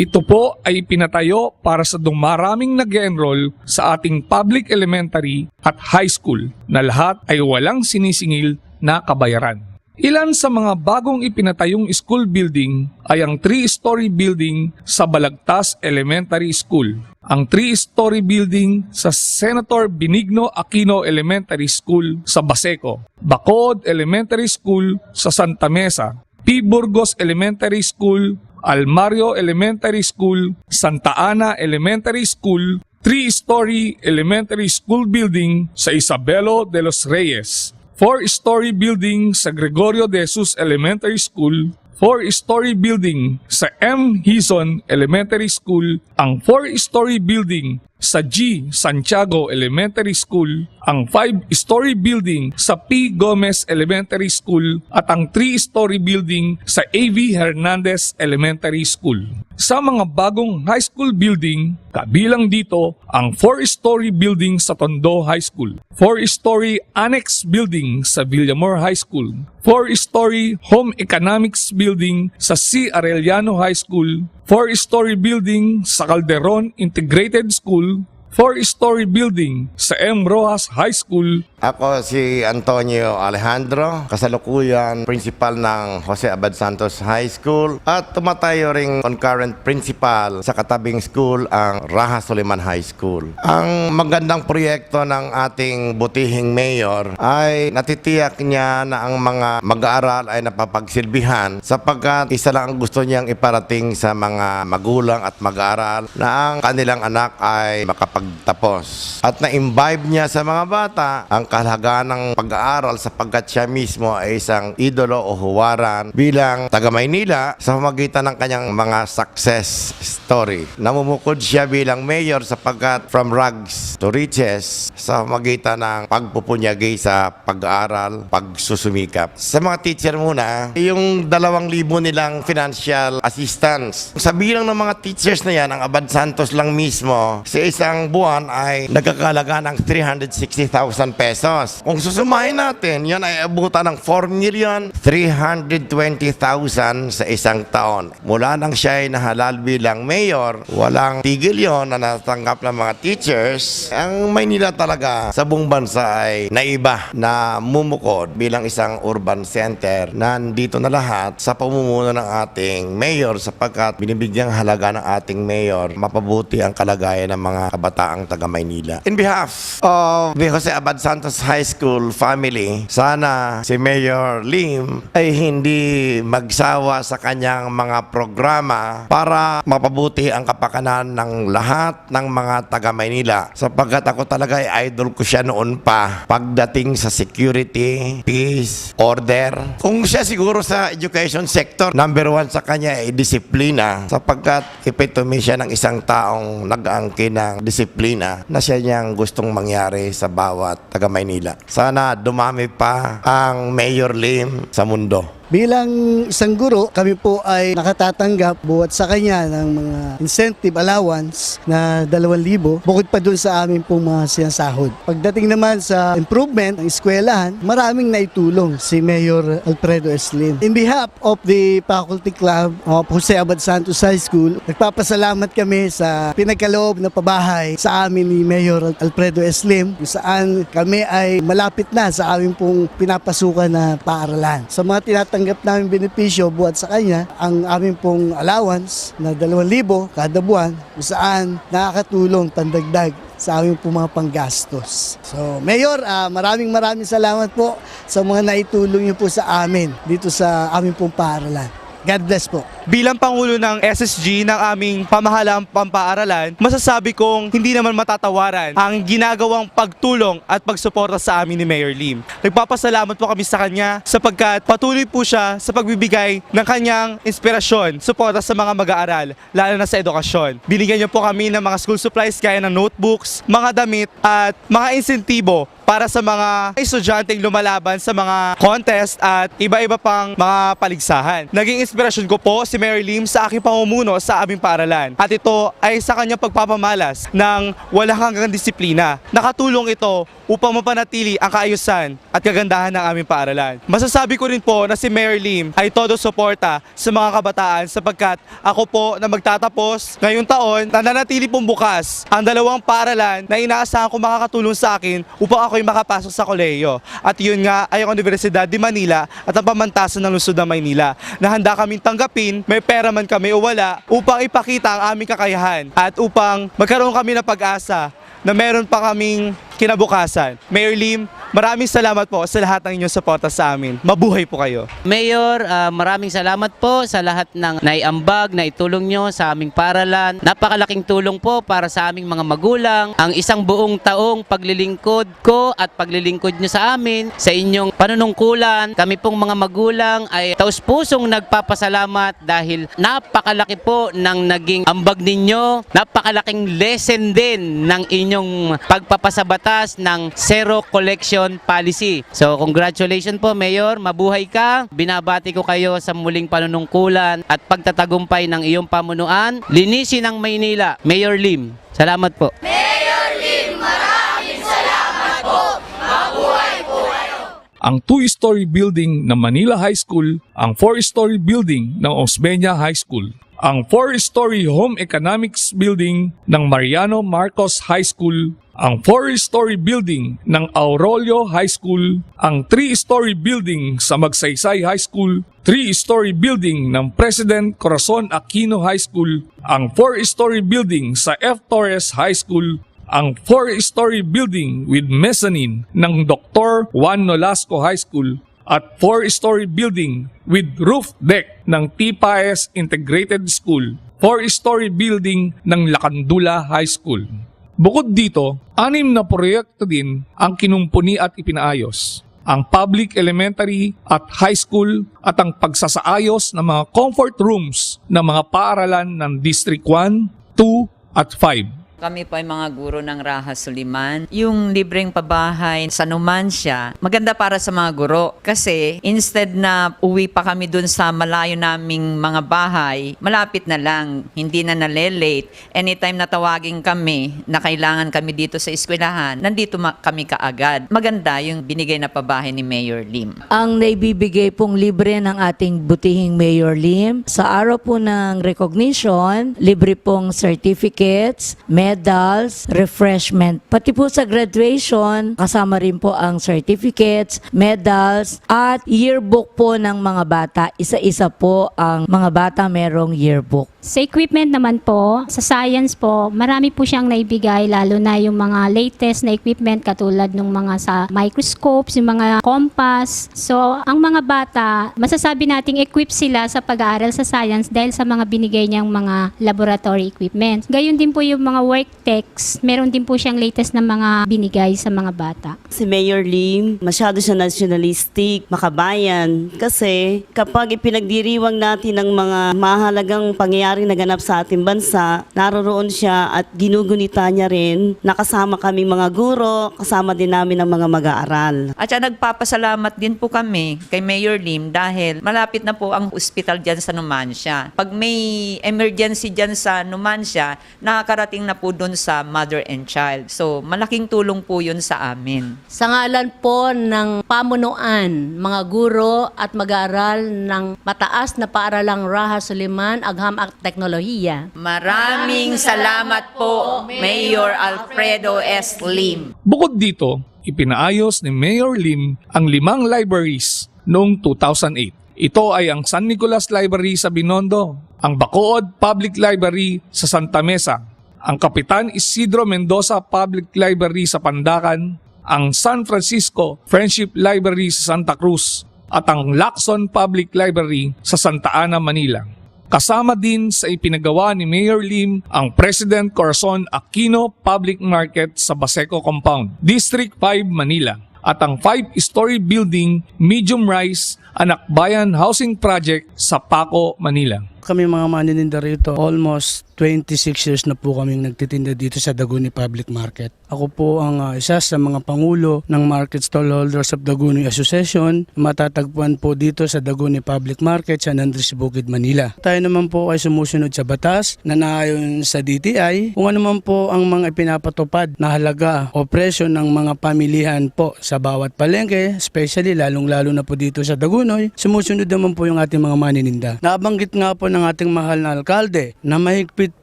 Ito po ay pinatayo para sa dumaraming nag-enroll sa ating public elementary at high school na lahat ay walang sinisingil na kabayaran. Ilan sa mga bagong ipinatayong school building ay ang 3-story building sa Balagtas Elementary School. ang 3-story building sa Senator Benigno Aquino Elementary School sa Baseco, Bacod Elementary School sa Santa Mesa, P. Burgos Elementary School, Almario Elementary School, Santa Ana Elementary School, 3-story elementary school building sa Isabelo de los Reyes, 4-story building sa Gregorio de Jesus Elementary School, 4-story building sa M. Hison Elementary School, ang 4-story building sa G. Santiago Elementary School, ang 5-story building sa P. Gomez Elementary School at ang 3-story building sa A.V. Hernandez Elementary School. Sa mga bagong high school building, kabilang dito ang 4-story building sa Tondo High School, 4-story annex building sa Villamor High School, 4-story home economics building sa C. Arellano High School, 4-story building sa Calderon Integrated School, 4-story building sa M. Rojas High School. Ako si Antonio Alejandro, kasalukuyan principal ng Jose Abad Santos High School at tumatayo ring concurrent principal sa katabing school ang Raha Soliman High School. Ang magandang proyekto ng ating butihing mayor ay natitiyak niya na ang mga mag-aaral ay napapagsilbihan sapagkat isa lang ang gusto niyang iparating sa mga magulang at mag-aaral na ang kanilang anak ay makapagtapos. At na-imbibe niya sa mga bata ang kahalagahan ng pag-aaral sapagkat siya mismo ay isang idolo o huwaran bilang taga Maynila sa pamamagitan ng kanyang mga success story. Namumukod siya bilang mayor sapagkat from rags to riches sa pamamagitan ng pagpupunyagi sa pag-aaral, pagsusumikap. Sa mga teacher muna, yung 2,000 nilang financial assistance. Sa bilang ng mga teachers na yan, ang Abad Santos lang mismo sa isang buwan ay nagkakalaga ng 360,000 pesos. Kung susumahin natin, yan ay abutan ng 4,320,000 sa isang taon. Mula nang siya ay nahalal bilang mayor, walang tigil yon na natanggap ng mga teachers. Ang Maynila talaga sa buong bansa ay naiba na mumukod bilang isang urban center na nandito na lahat sa pamumuno ng ating mayor sapagkat binibigyang halaga ng ating mayor mapabuti ang kalagayan ng mga kabataang taga Maynila. In behalf of the Jose Abad Santos High School family, sana si Mayor Lim ay hindi magsawa sa kanyang mga programa para mapabuti ang kapakanan ng lahat ng mga taga Maynila sapagkat ako talaga ay idol ko siya noon pa pagdating sa security, peace, order. Kung siya siguro sa education sector, number 1 sa kanya ay disiplina sapagkat epitome siya ng isang taong nag-aangkin ng disiplina na siya niyang gustong mangyari sa bawat taga Maynila. Sana dumami pa ang Mayor Lim sa mundo. Bilang isang guro, kami po ay nakatatanggap buwat sa kanya ng mga incentive allowance na 2,000 bukod pa dun sa amin pong mga sinasahod. Pagdating naman sa improvement ng eskwelahan, maraming naitulong si Mayor Alfredo S. Lim. In behalf of the Faculty Club of Jose Abad Santos High School, nagpapasalamat kami sa pinagkaloob na pabahay sa amin ni Mayor Alfredo S. Lim kung saan kami ay malapit na sa amin pong pinapasukan na paaralan. Sa mga tinatanggap namin benepisyo buwat sa kanya, ang aming pong allowance na 2,000 kada buwan kung saan nakakatulong pandagdag sa aming pong mga panggastos. So, Mayor, maraming salamat po sa mga naitulong niyo po sa amin dito sa aming pong paaralan. God bless po. Bilang Pangulo ng SSG ng aming pamahalang pampaaralan, masasabi kong hindi naman matatawaran ang ginagawang pagtulong at pagsuporta sa amin ni Mayor Lim. Nagpapasalamat po kami sa kanya sapagkat patuloy po siya sa pagbibigay ng kanyang inspirasyon, suporta sa mga mag-aaral, lalo na sa edukasyon. Binigyan niyo po kami ng mga school supplies gaya ng notebooks, mga damit at mga insentibo para sa mga estudyanteng lumalaban sa mga contest at iba-iba pang mga paligsahan. Naging inspirasyon ko po si Mayor Lim sa aking pamumuno sa aming paaralan. At ito ay sa kanyang pagpapamalas ng walang hanggang disiplina. Nakatulong ito upang mapanatili ang kaayusan at kagandahan ng aming paaralan. Masasabi ko rin po na si Mayor Lim ay todo suporta sa mga kabataan sapagkat ako po na magtatapos ngayong taon, nananatili pong bukas ang 2 paaralan na inaasahan ko makakatulong sa akin upang ako'y makapasok sa kolehiyo. At yun nga ay ang Universidad de Manila at ang pamantasan ng lungsod ng Maynila na handa kaming tanggapin kung may pera man kami o wala, upang ipakita ang aming kakayahan at upang magkaroon kami ng pag-asa na meron pa kaming kinabukasan. Mayor Lim, maraming salamat po sa lahat ng inyong suporta sa amin. Mabuhay po kayo. Mayor, maraming salamat po sa lahat ng naiambag, na itulong nyo sa aming paralan. Napakalaking tulong po para sa aming mga magulang. Ang isang buong taong paglilingkod ko at paglilingkod nyo sa amin, sa inyong panunungkulan. Kami pong mga magulang ay taus-pusong nagpapasalamat dahil napakalaki po ng naging ambag ninyo. Napakalaking lesson din ng inyong pagpapasabata ng Zero Collection Policy. So congratulations po Mayor, mabuhay ka. Binabati ko kayo sa muling panunungkulan at pagtatagumpay ng iyong pamunuan. Linisin ang Maynila. Mayor Lim, salamat po. Mayor Lim, maraming salamat po. Mabuhay po kayo. Ang 2-story building ng Manila High School, ang 4-story building ng Osmeña High School, ang 4-story Home Economics Building ng Mariano Marcos High School, ang 4-story building ng Aurelio High School, ang 3-story building sa Magsaysay High School, 3-story building ng President Corazon Aquino High School, ang 4-story building sa F. Torres High School, ang 4-story building with mezzanine ng Dr. Juan Nolasco High School, at 4-story building with roof deck ng Tipaes Integrated School, 4-story building ng Lacandula High School. Bukod dito, 6 na proyekto din ang kinumpuni at ipinaayos. Ang public elementary at high school at ang pagsasaayos ng mga comfort rooms ng mga paaralan ng District 1, 2 at 5. Kami po ay mga guro ng Raha Suliman. Yung libreng pabahay sa Numancia, maganda para sa mga guro. Kasi instead na uwi pa kami dun sa malayo naming mga bahay, malapit na lang, hindi na nalelate. Anytime na tawagin kami na kailangan kami dito sa eskwelahan, nandito kami kaagad. Maganda yung binigay na pabahay ni Mayor Lim. Ang naibibigay pong libre ng ating butihing Mayor Lim, sa araw po ng recognition, libre pong certificates, medals, refreshment. Pati po sa graduation, kasama rin po ang certificates, medals, at yearbook po ng mga bata. Isa-isa po ang mga bata merong yearbook. Sa equipment naman po, sa science po, marami po siyang naibigay, lalo na yung mga latest na equipment katulad ng mga sa microscopes, yung mga compass. So, ang mga bata, masasabi nating equip sila sa pag-aaral sa science dahil sa mga binigay niyang mga laboratory equipment. Gayon din po yung mga work techs, meron din po siyang latest na mga binigay sa mga bata. Si Mayor Lim, masyado siya nationalistic, makabayan, kasi kapag ipinagdiriwang natin ang mga mahalagang pangyayari naganap sa ating bansa, naroroon siya at ginugunita niya rin, nakasama kami mga guro, kasama din namin ang mga mag-aaral. At siya nagpapasalamat din po kami kay Mayor Lim dahil malapit na po ang ospital dyan sa Numancia. Pag may emergency dyan sa Numancia, nakakarating na po doon sa mother and child. So, malaking tulong po yun sa amin. Sa ngalan po ng pamunuan, mga guro at mag-aaral ng mataas na paaralang Raha Suliman, Agham at Teknolohiya. Maraming salamat po, Mayor Alfredo S. Lim. Bukod dito, ipinaayos ni Mayor Lim ang 5 libraries noong 2008. Ito ay ang San Nicolas Library sa Binondo, ang Bacood Public Library sa Santa Mesa, ang Kapitan Isidro Mendoza Public Library sa Pandacan, ang San Francisco Friendship Library sa Santa Cruz, at ang Lacson Public Library sa Santa Ana, Manila. Kasama din sa ipinagawa ni Mayor Lim ang President Corazon Aquino Public Market sa Baseco Compound, District 5, Manila, at ang 5-story building medium rise Anakbayan Housing Project sa Paco, Manila. Kami mga manininda rito, almost 26 years na po kami nagtitinda dito sa Daguni Public Market. Ako po ang isa sa mga pangulo ng Market Stallholders of Daguni Association. Matatagpuan po dito sa Daguni Public Market, San Andres Bukid, Manila. Tayo naman po ay sumusunod sa batas na naayon sa DTI. Kung ano man po ang mga ipinapatupad na halaga o presyo ng mga pamilihan po sa bawat palengke, especially lalong-lalo na po dito sa Dagunoy, sumusunod naman po yung ating mga manininda. Nabanggit nga po ng ating mahal na alkalde na mahigpit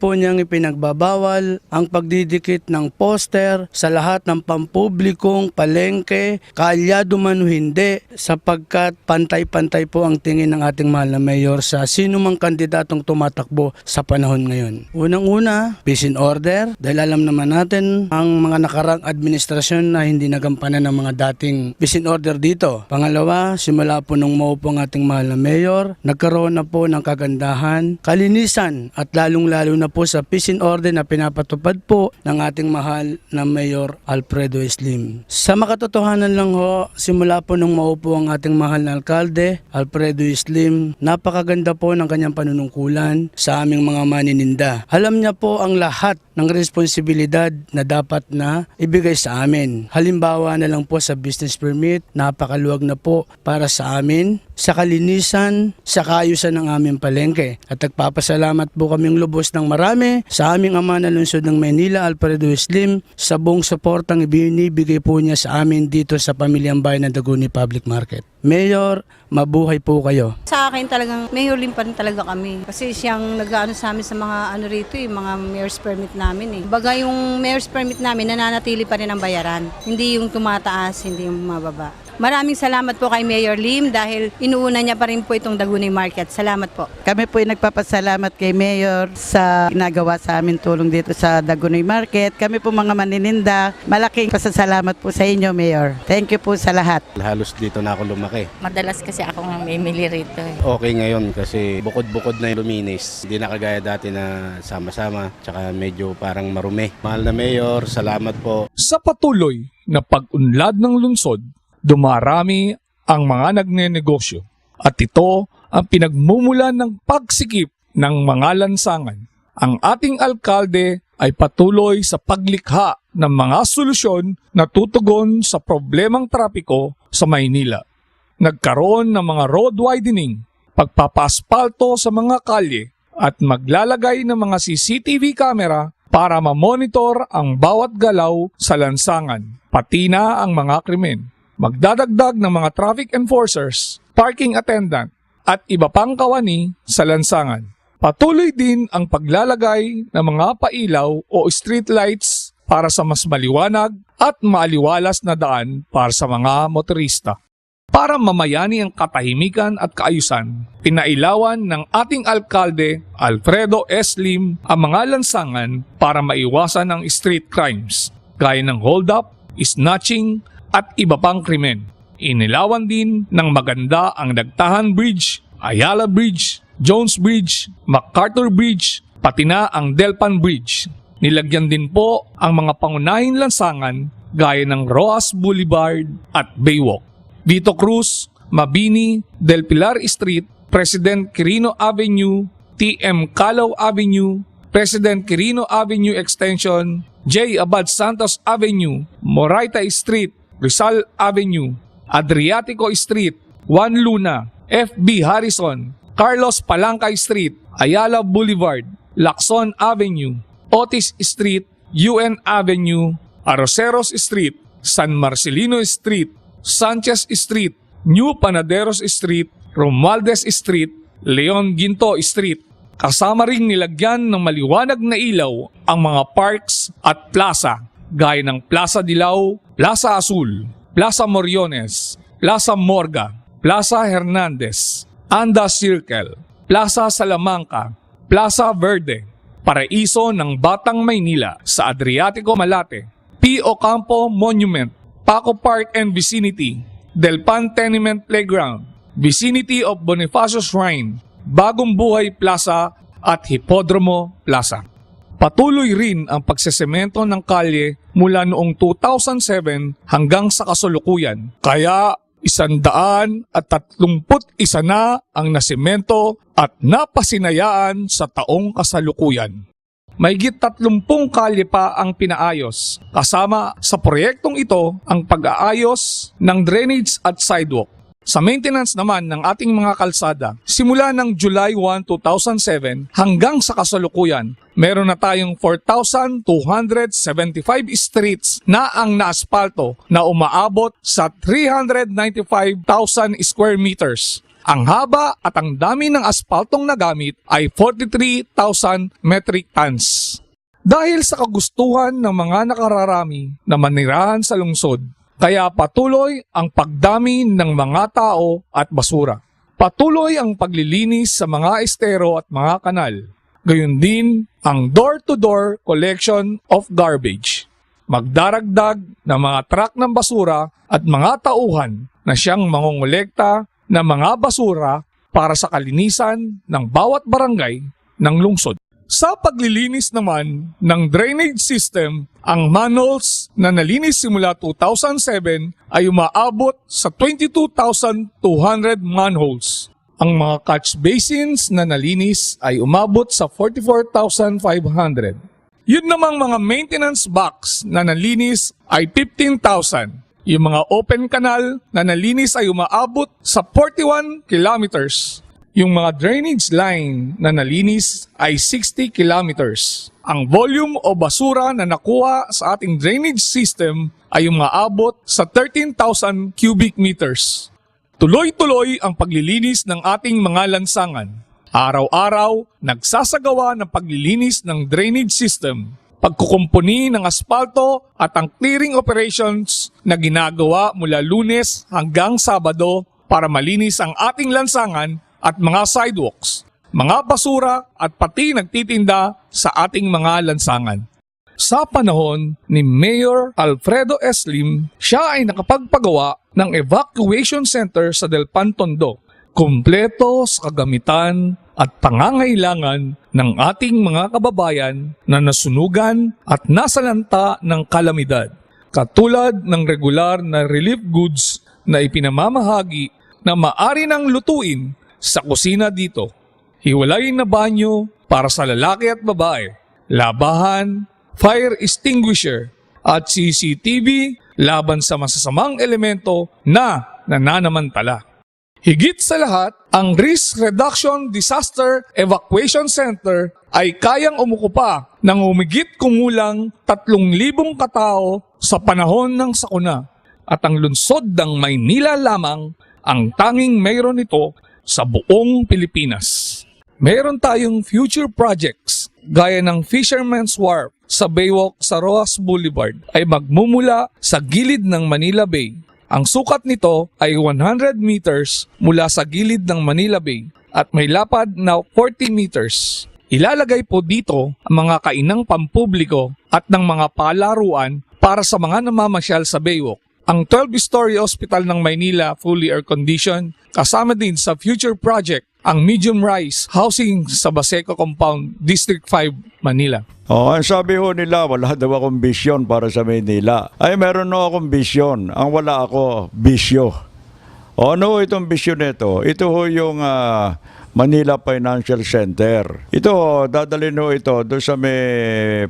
po niyang ipinagbabawal ang pagdidikit ng poster sa lahat ng pampublikong palengke, kaalyado man o hindi, sapagkat pantay-pantay po ang tingin ng ating mahal na mayor sa sino mang kandidatong tumatakbo sa panahon ngayon. Unang-una, peace and order, dahil alam naman natin ang mga nakarang administrasyon na hindi nagampanan ng mga dating peace and order dito. Pangalawa, simula po nung maupo ang ating mahal na mayor, nagkaroon na po ng kagandahan, kalinisan at lalong-lalo na po sa peace and order na pinapatupad po ng ating mahal na Mayor Alfredo Slim. Sa makatotohanan lang ho, simula po nung maupo ang ating mahal na alkalde, Alfredo Slim, napakaganda po ng kanyang panunungkulan sa aming mga manininda. Alam niya po ang lahat ng responsibilidad na dapat na ibigay sa amin. Halimbawa na lang po sa business permit, napakaluwag na po para sa amin, sa kalinisan, sa kaayusan ng aming palengke. At nagpapasalamat po kaming lubos ng marami sa aming ama na lungsod ng Maynila, Alfredo Slim, sa buong suportang ibinibigay po niya sa amin dito sa Pamilyang Bayan ng Daguni Public Market. Mayor, mabuhay po kayo. Sa akin talagang Mayor Lim pa rin talaga kami. Kasi siyang nag-ano sa amin sa mga ano rito mga mayor's permit namin Baga yung mayor's permit namin nananatili pa rin ang bayaran. Hindi yung tumataas, hindi yung mababa. Maraming salamat po kay Mayor Lim dahil inuuna niya pa rin po itong Daguni Market. Salamat po. Kami po ay nagpapasalamat kay Mayor sa ginagawa sa amin tulong dito sa Daguni Market. Kami po mga manininda, malaking pasasalamat po sa inyo, Mayor. Thank you po sa lahat. Halos dito na ako lumaki. Madalas kasi ako nga mamimili rito. Okay ngayon kasi bukod-bukod na yung luminis. Hindi na kagaya dati na sama-sama, tsaka medyo parang marumi. Mahal na Mayor, salamat po. Sa patuloy na pag-unlad ng lungsod, dumarami ang mga nagnenegosyo at ito ang pinagmumulan ng pagsikip ng mga lansangan. Ang ating alkalde ay patuloy sa paglikha ng mga solusyon na tutugon sa problemang trapiko sa Maynila. Nagkaroon ng mga road widening, pagpapaspalto sa mga kalye at maglalagay ng mga CCTV camera para mamonitor ang bawat galaw sa lansangan, pati na ang mga krimen. Magdadagdag ng mga traffic enforcers, parking attendant, at iba pang kawani sa lansangan. Patuloy din ang paglalagay ng mga pailaw o street lights para sa mas maliwanag at maaliwalas na daan para sa mga motorista. Para mamayani ang katahimikan at kaayusan, pinailawan ng ating alkalde Alfredo Slim ang mga lansangan para maiwasan ang street crimes, gaya ng hold-up, snatching, at iba pang krimen. Inilawan din ng maganda ang Nagtahan Bridge, Ayala Bridge, Jones Bridge, MacArthur Bridge, pati na ang Delpan Bridge. Nilagyan din po ang mga pangunahing lansangan gaya ng Roas Boulevard at Baywalk. Vito Cruz, Mabini, Del Pilar Street, President Quirino Avenue, TM Calao Avenue, President Quirino Avenue Extension, J. Abad Santos Avenue, Moraita Street, Rizal Avenue, Adriatico Street, Juan Luna, FB Harrison, Carlos Palancay Street, Ayala Boulevard, Lacson Avenue, Otis Street, UN Avenue, Arroceros Street, San Marcelino Street, Sanchez Street, New Panaderos Street, Romualdez Street, Leon Ginto Street. Kasama ring nilagyan ng maliwanag na ilaw ang mga parks at plaza gaya ng Plaza Dilao, Plaza Azul, Plaza Moriones, Plaza Morga, Plaza Hernandez, Anda Circle, Plaza Salamanca, Plaza Verde, Paraiso ng Batang Maynila sa Adriatico Malate, P. Ocampo Monument, Paco Park and Vicinity, Delpan Tenement Playground, Vicinity of Bonifacio Shrine, Bagong Buhay Plaza at Hipodromo Plaza. Patuloy rin ang pagsesemento ng kalye mula noong 2007 hanggang sa kasalukuyan. Kaya 131 na ang nasemento at napasinayaan sa taong kasalukuyan. Mahigit 30 kalye pa ang pinaayos. Kasama sa proyektong ito ang pag-aayos ng drainage at sidewalk. Sa maintenance naman ng ating mga kalsada, simula ng July 1, 2007 hanggang sa kasalukuyan, meron na tayong 4,275 streets na ang naaspalto na umaabot sa 395,000 square meters. Ang haba at ang dami ng aspaltong nagamit ay 43,000 metric tons. Dahil sa kagustuhan ng mga nakararami na manirahan sa lungsod, kaya patuloy ang pagdami ng mga tao at basura. Patuloy ang paglilinis sa mga estero at mga kanal. Gayon din ang door-to-door collection of garbage. Magdaragdag ng mga truck ng basura at mga tauhan na siyang mangongolekta ng mga basura para sa kalinisan ng bawat barangay ng lungsod. Sa paglilinis naman ng drainage system, ang manholes na nalinis simula 2007 ay umaabot sa 22,200 manholes. Ang mga catch basins na nalinis ay umabot sa 44,500. Yun namang mga maintenance box na nalinis ay 15,000. Yung mga open canal na nalinis ay umaabot sa 41 kilometers. Yung mga drainage line na nalinis ay 60 kilometers. Ang volume o basura na nakuha sa ating drainage system ay umaabot sa 13,000 cubic meters. Tuloy-tuloy ang paglilinis ng ating mga lansangan. Araw-araw, nagsasagawa ng paglilinis ng drainage system, pagkukumpuni ng aspalto at ang clearing operations na ginagawa mula Lunes hanggang Sabado para malinis ang ating lansangan at mga sidewalks, mga basura at pati nagtitinda sa ating mga lansangan. Sa panahon ni Mayor Alfredo S. Lim, siya ay nakapagpagawa ng evacuation center sa Delpan Tondo, kumpleto sa kagamitan at pangangailangan ng ating mga kababayan na nasunugan at nasalanta ng kalamidad, katulad ng regular na relief goods na ipinamamahagi na maaari nang lutuin sa kusina dito. Hiwalay na banyo para sa lalaki at babae, labahan, fire extinguisher at CCTV laban sa masasamang elemento na nananamantala. Higit sa lahat, ang Risk Reduction Disaster Evacuation Center ay kayang umukupa ng humigit kumulang 3,000 katao sa panahon ng sakuna at ang lungsod ng Maynila lamang ang tanging mayroon nito sa buong Pilipinas. Mayroon tayong future projects gaya ng Fisherman's Wharf sa Baywalk sa Rojas Boulevard ay magmumula sa gilid ng Manila Bay. Ang sukat nito ay 100 meters mula sa gilid ng Manila Bay at may lapad na 40 meters. Ilalagay po dito ang mga kainang pampubliko at ng mga palaruan para sa mga namamasyal sa Baywalk. Ang 12-story hospital ng Maynila fully air-conditioned, kasama din sa future project ang medium-rise housing sa Baseco Compound, District 5, Manila. Ang sabi ho nila, wala daw akong bisyon para sa Maynila. Ay, meron ho akong bisyon. Ang wala ako, bisyo. Ano ho itong bisyon nito? Ito ho yung Manila Financial Center. Ito, dadalhin ho ito doon sa may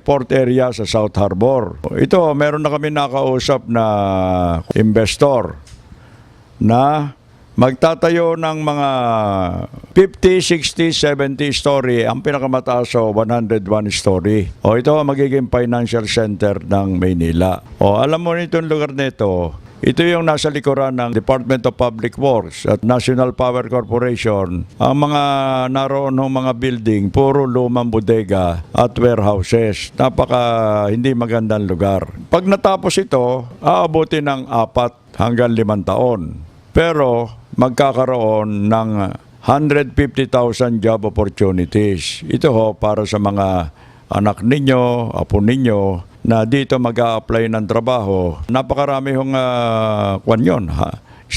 port area sa South Harbor. Ito, meron na kami nakausap na investor na magtatayo ng mga 50, 60, 70 story. Ang pinakamataas 101 story. Ito ang magiging financial center ng Maynila. Alam mo nitong lugar nito, ito yung nasa likuran ng Department of Public Works at National Power Corporation. Ang mga naroon ng mga building, puro lumang bodega at warehouses. Napaka hindi magandang lugar. Pag natapos ito, aabuti ng 4 hanggang 5 taon. Pero magkakaroon ng 150,000 job opportunities. Ito ho para sa mga anak ninyo, apo ninyo na dito mag-a-apply ng trabaho. Napakarami hong 150,000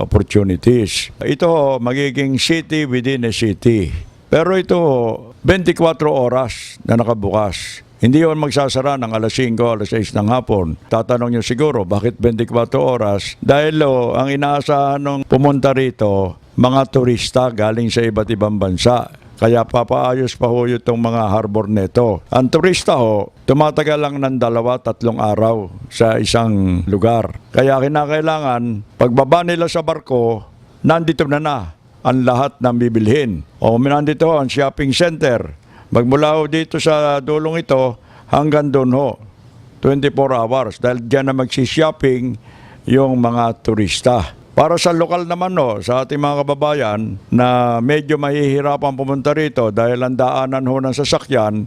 opportunities. Ito ho, magiging city within a city. Pero ito ho, 24 oras na nakabukas. Hindi yun magsasara ng alas 5, alas 6 ng hapon. Tatanong nyo siguro, bakit 24 oras? Dahil ang inaasahan nung pumunta rito, mga turista galing sa iba't ibang bansa. Kaya papaayos pa ho itong mga harbor neto. Ang turista ho, tumatagal lang ng 2-3 araw sa isang lugar. Kaya kinakailangan, pagbaba nila sa barko, nandito na ang lahat ng bibilhin. Nandito ang shopping center. Magmula ho dito sa dulong ito hanggang doon ho, 24 hours. Dahil dyan na magsishopping yung mga turista. Para sa lokal naman sa ating mga kababayan na medyo mahihirapan pumunta rito dahil ang daanan ho ng sasakyan,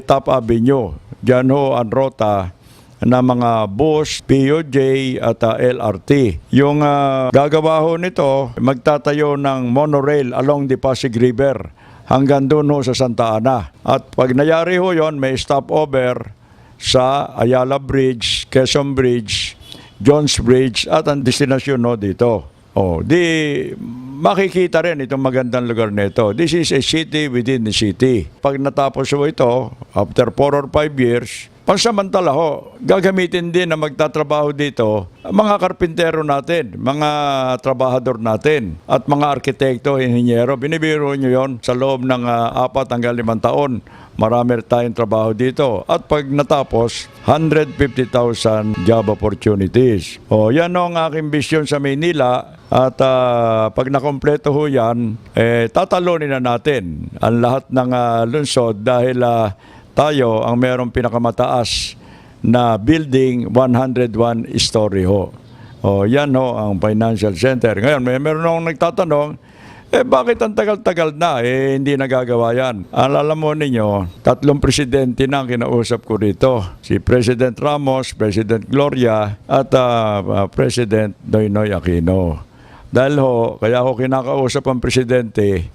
Top Avenue. Diyan ho ang rota na mga bus, POJ at LRT. Yung gagawa ho nito, magtatayo ng monorail along the Pasig River hanggang doon ho sa Santa Ana. At pag nayari ho yon, may stopover sa Ayala Bridge, Quezon Bridge, Jones Bridge at ang destinasyon dito. Di makikita rin itong magandang lugar nito. This is a city within the city. Pag natapos ho ito, after 4 or 5 years, pansamantala gagamitin din na magtatrabaho dito mga karpintero natin, mga trabahador natin, at mga arkitekto, inhinyero. Binibiro nyo yon sa loob ng 4 hanggang 5 taon. Marami tayong trabaho dito. At pag natapos, 150,000 job opportunities. Yan ang aking vision sa Maynila. At pag nakompleto ho yan, tatalunin na natin ang lahat ng lungsod dahil tayo ang merong pinakamataas na building, 101 story ho. Yan ho ang financial center. Ngayon, meron akong nagtatanong, bakit ang tagal-tagal na, hindi nagagawa yan? Alam mo ninyo, 3 presidente na ang kinausap ko rito. Si President Ramos, President Gloria, at President Noynoy Aquino. Dahil kaya kinakausap ang presidente,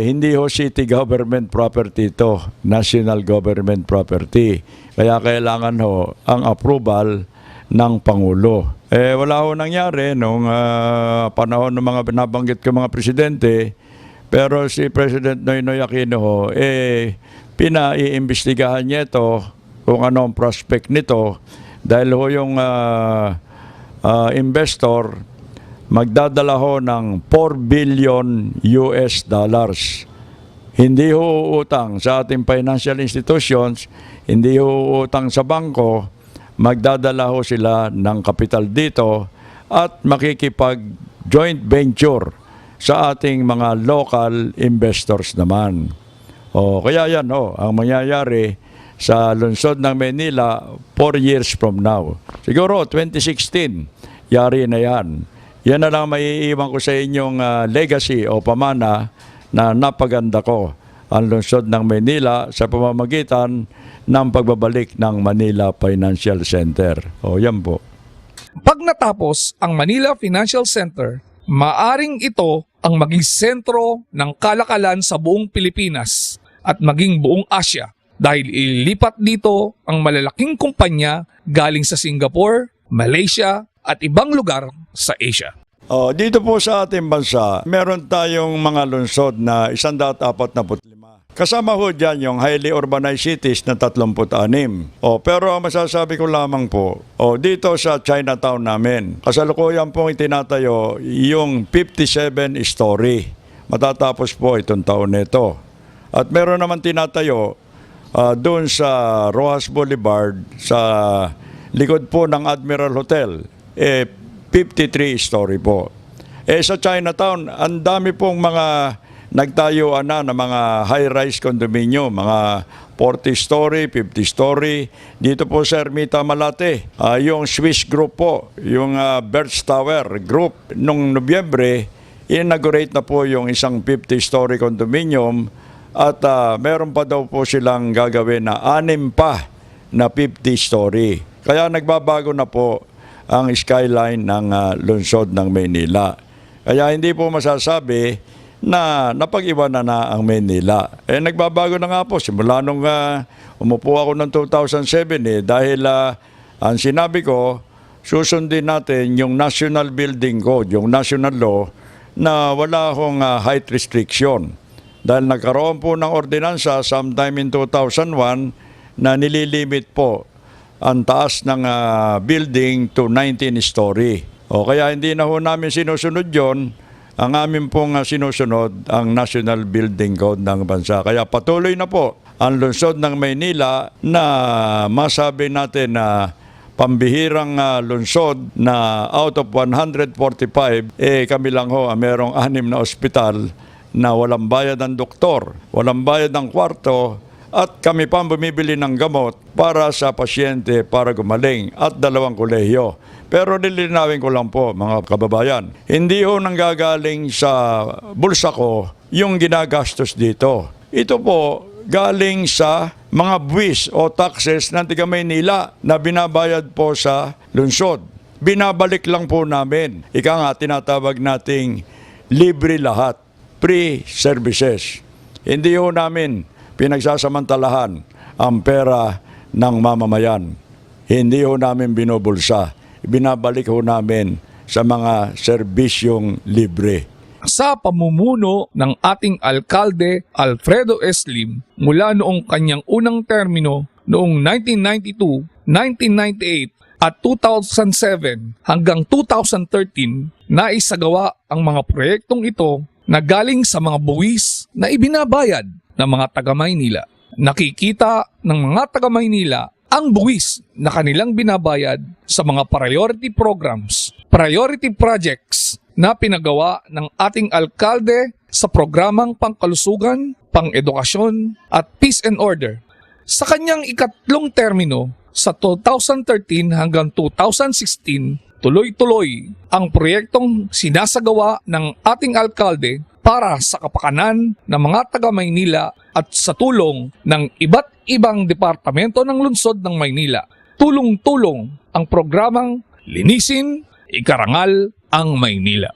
hindi city government property ito, national government property. Kaya kailangan ang approval ng Pangulo. Wala nangyari nung panahon ng mga binabanggit ko mga presidente, pero si President Noynoy Aquino pinaiimbestigahan niya ito kung ano ang prospect nito dahil yung investor magdadala ng 4 billion US dollars. Hindi utang sa ating financial institutions, hindi utang sa bangko, magdadala sila ng kapital dito at makikipag joint venture sa ating mga local investors naman. Kaya yan ang mangyayari sa lungsod ng Maynila 4 years from now. Siguro 2016, yari na yan. Yan na lang maiiwan ko sa inyong legacy o pamana na napaganda ko ang lungsod ng Maynila sa pamamagitan ng pagbabalik ng Manila Financial Center. Yan po. Pag natapos ang Manila Financial Center, maaring ito ang maging sentro ng kalakalan sa buong Pilipinas at maging buong Asia dahil ilipat dito ang malalaking kumpanya galing sa Singapore, Malaysia at ibang lugar sa Asia. Dito po sa ating bansa, meron tayong mga lungsod na 145. Kasama ho dyan yung highly urbanized cities na 36. Pero ang masasabi ko lamang po, dito sa Chinatown namin, kasalukuyan pong itinatayo yung 57 story. Matatapos po itong taon nito. At meron naman tinatayo doon sa Rojas Boulevard, sa likod po ng Admiral Hotel, 53 story po. Sa Chinatown, ang dami pong mga nagtayuan na ng mga high-rise condominium, mga 40 story, 50 story. Dito po sa Ermita Malate, yung Swiss Group po, yung Birch Tower Group, nung Nobyembre, inaugurate na po yung isang 50 story condominium at meron pa daw po silang gagawin na 6 pa na 50 story. Kaya nagbabago na po ang skyline ng lungsod ng Maynila. Kaya hindi po masasabi na napag-iwan na ang Maynila. Nagbabago na nga po. Simula nung umupo ako ng 2007 dahil ang sinabi ko, susundin natin yung National Building Code, yung National Law, na wala akong height restriction. Dahil nagkaroon po ng ordinansa sometime in 2001 na nililimit po ang taas ng building to 19 story. Kaya hindi na ho namin sinusunod yon. Ang amin pong sinusunod ang National Building Code ng bansa. Kaya patuloy na po ang lungsod ng Maynila na masabi natin na pambihirang lungsod na out of 145, kami lang ho merong 6 na ospital na walang bayad ng doktor, walang bayad ng kwarto, at kami pa bumibili ng gamot para sa pasyente para gumaling at 2 kolehiyo. Pero nilinawin ko lang po mga kababayan, hindi ho nanggagaling sa bulsa ko yung ginagastos dito. Ito po galing sa mga buwis o taxes ng taga Maynila na binabayad po sa lungsod. Binabalik lang po namin. Ika nga, tinatawag nating libre lahat, free services. Hindi ho namin pinagsasamantalahan ang pera ng mamamayan. Hindi ho namin binubulsa. Binabalik ho namin sa mga serbisyong libre. Sa pamumuno ng ating alkalde Alfredo S. Lim mula noong kanyang unang termino noong 1992, 1998 at 2007 hanggang 2013, naisagawa ang mga proyektong ito na galing sa mga buwis na ibinabayad ng mga taga-Maynila. Nakikita ng mga taga-Maynila ang buwis na kanilang binabayad sa mga priority programs, priority projects na pinagawa ng ating alkalde sa programang pangkalusugan, pang-edukasyon at peace and order. Sa kanyang ikatlong termino sa 2013 hanggang 2016, tuloy-tuloy ang proyektong sinasagawa ng ating alkalde para sa kapakanan ng mga taga-Maynila at sa tulong ng iba't ibang departamento ng lungsod ng Maynila. Tulong-tulong ang programang Linisin, Ikarangal ang Maynila.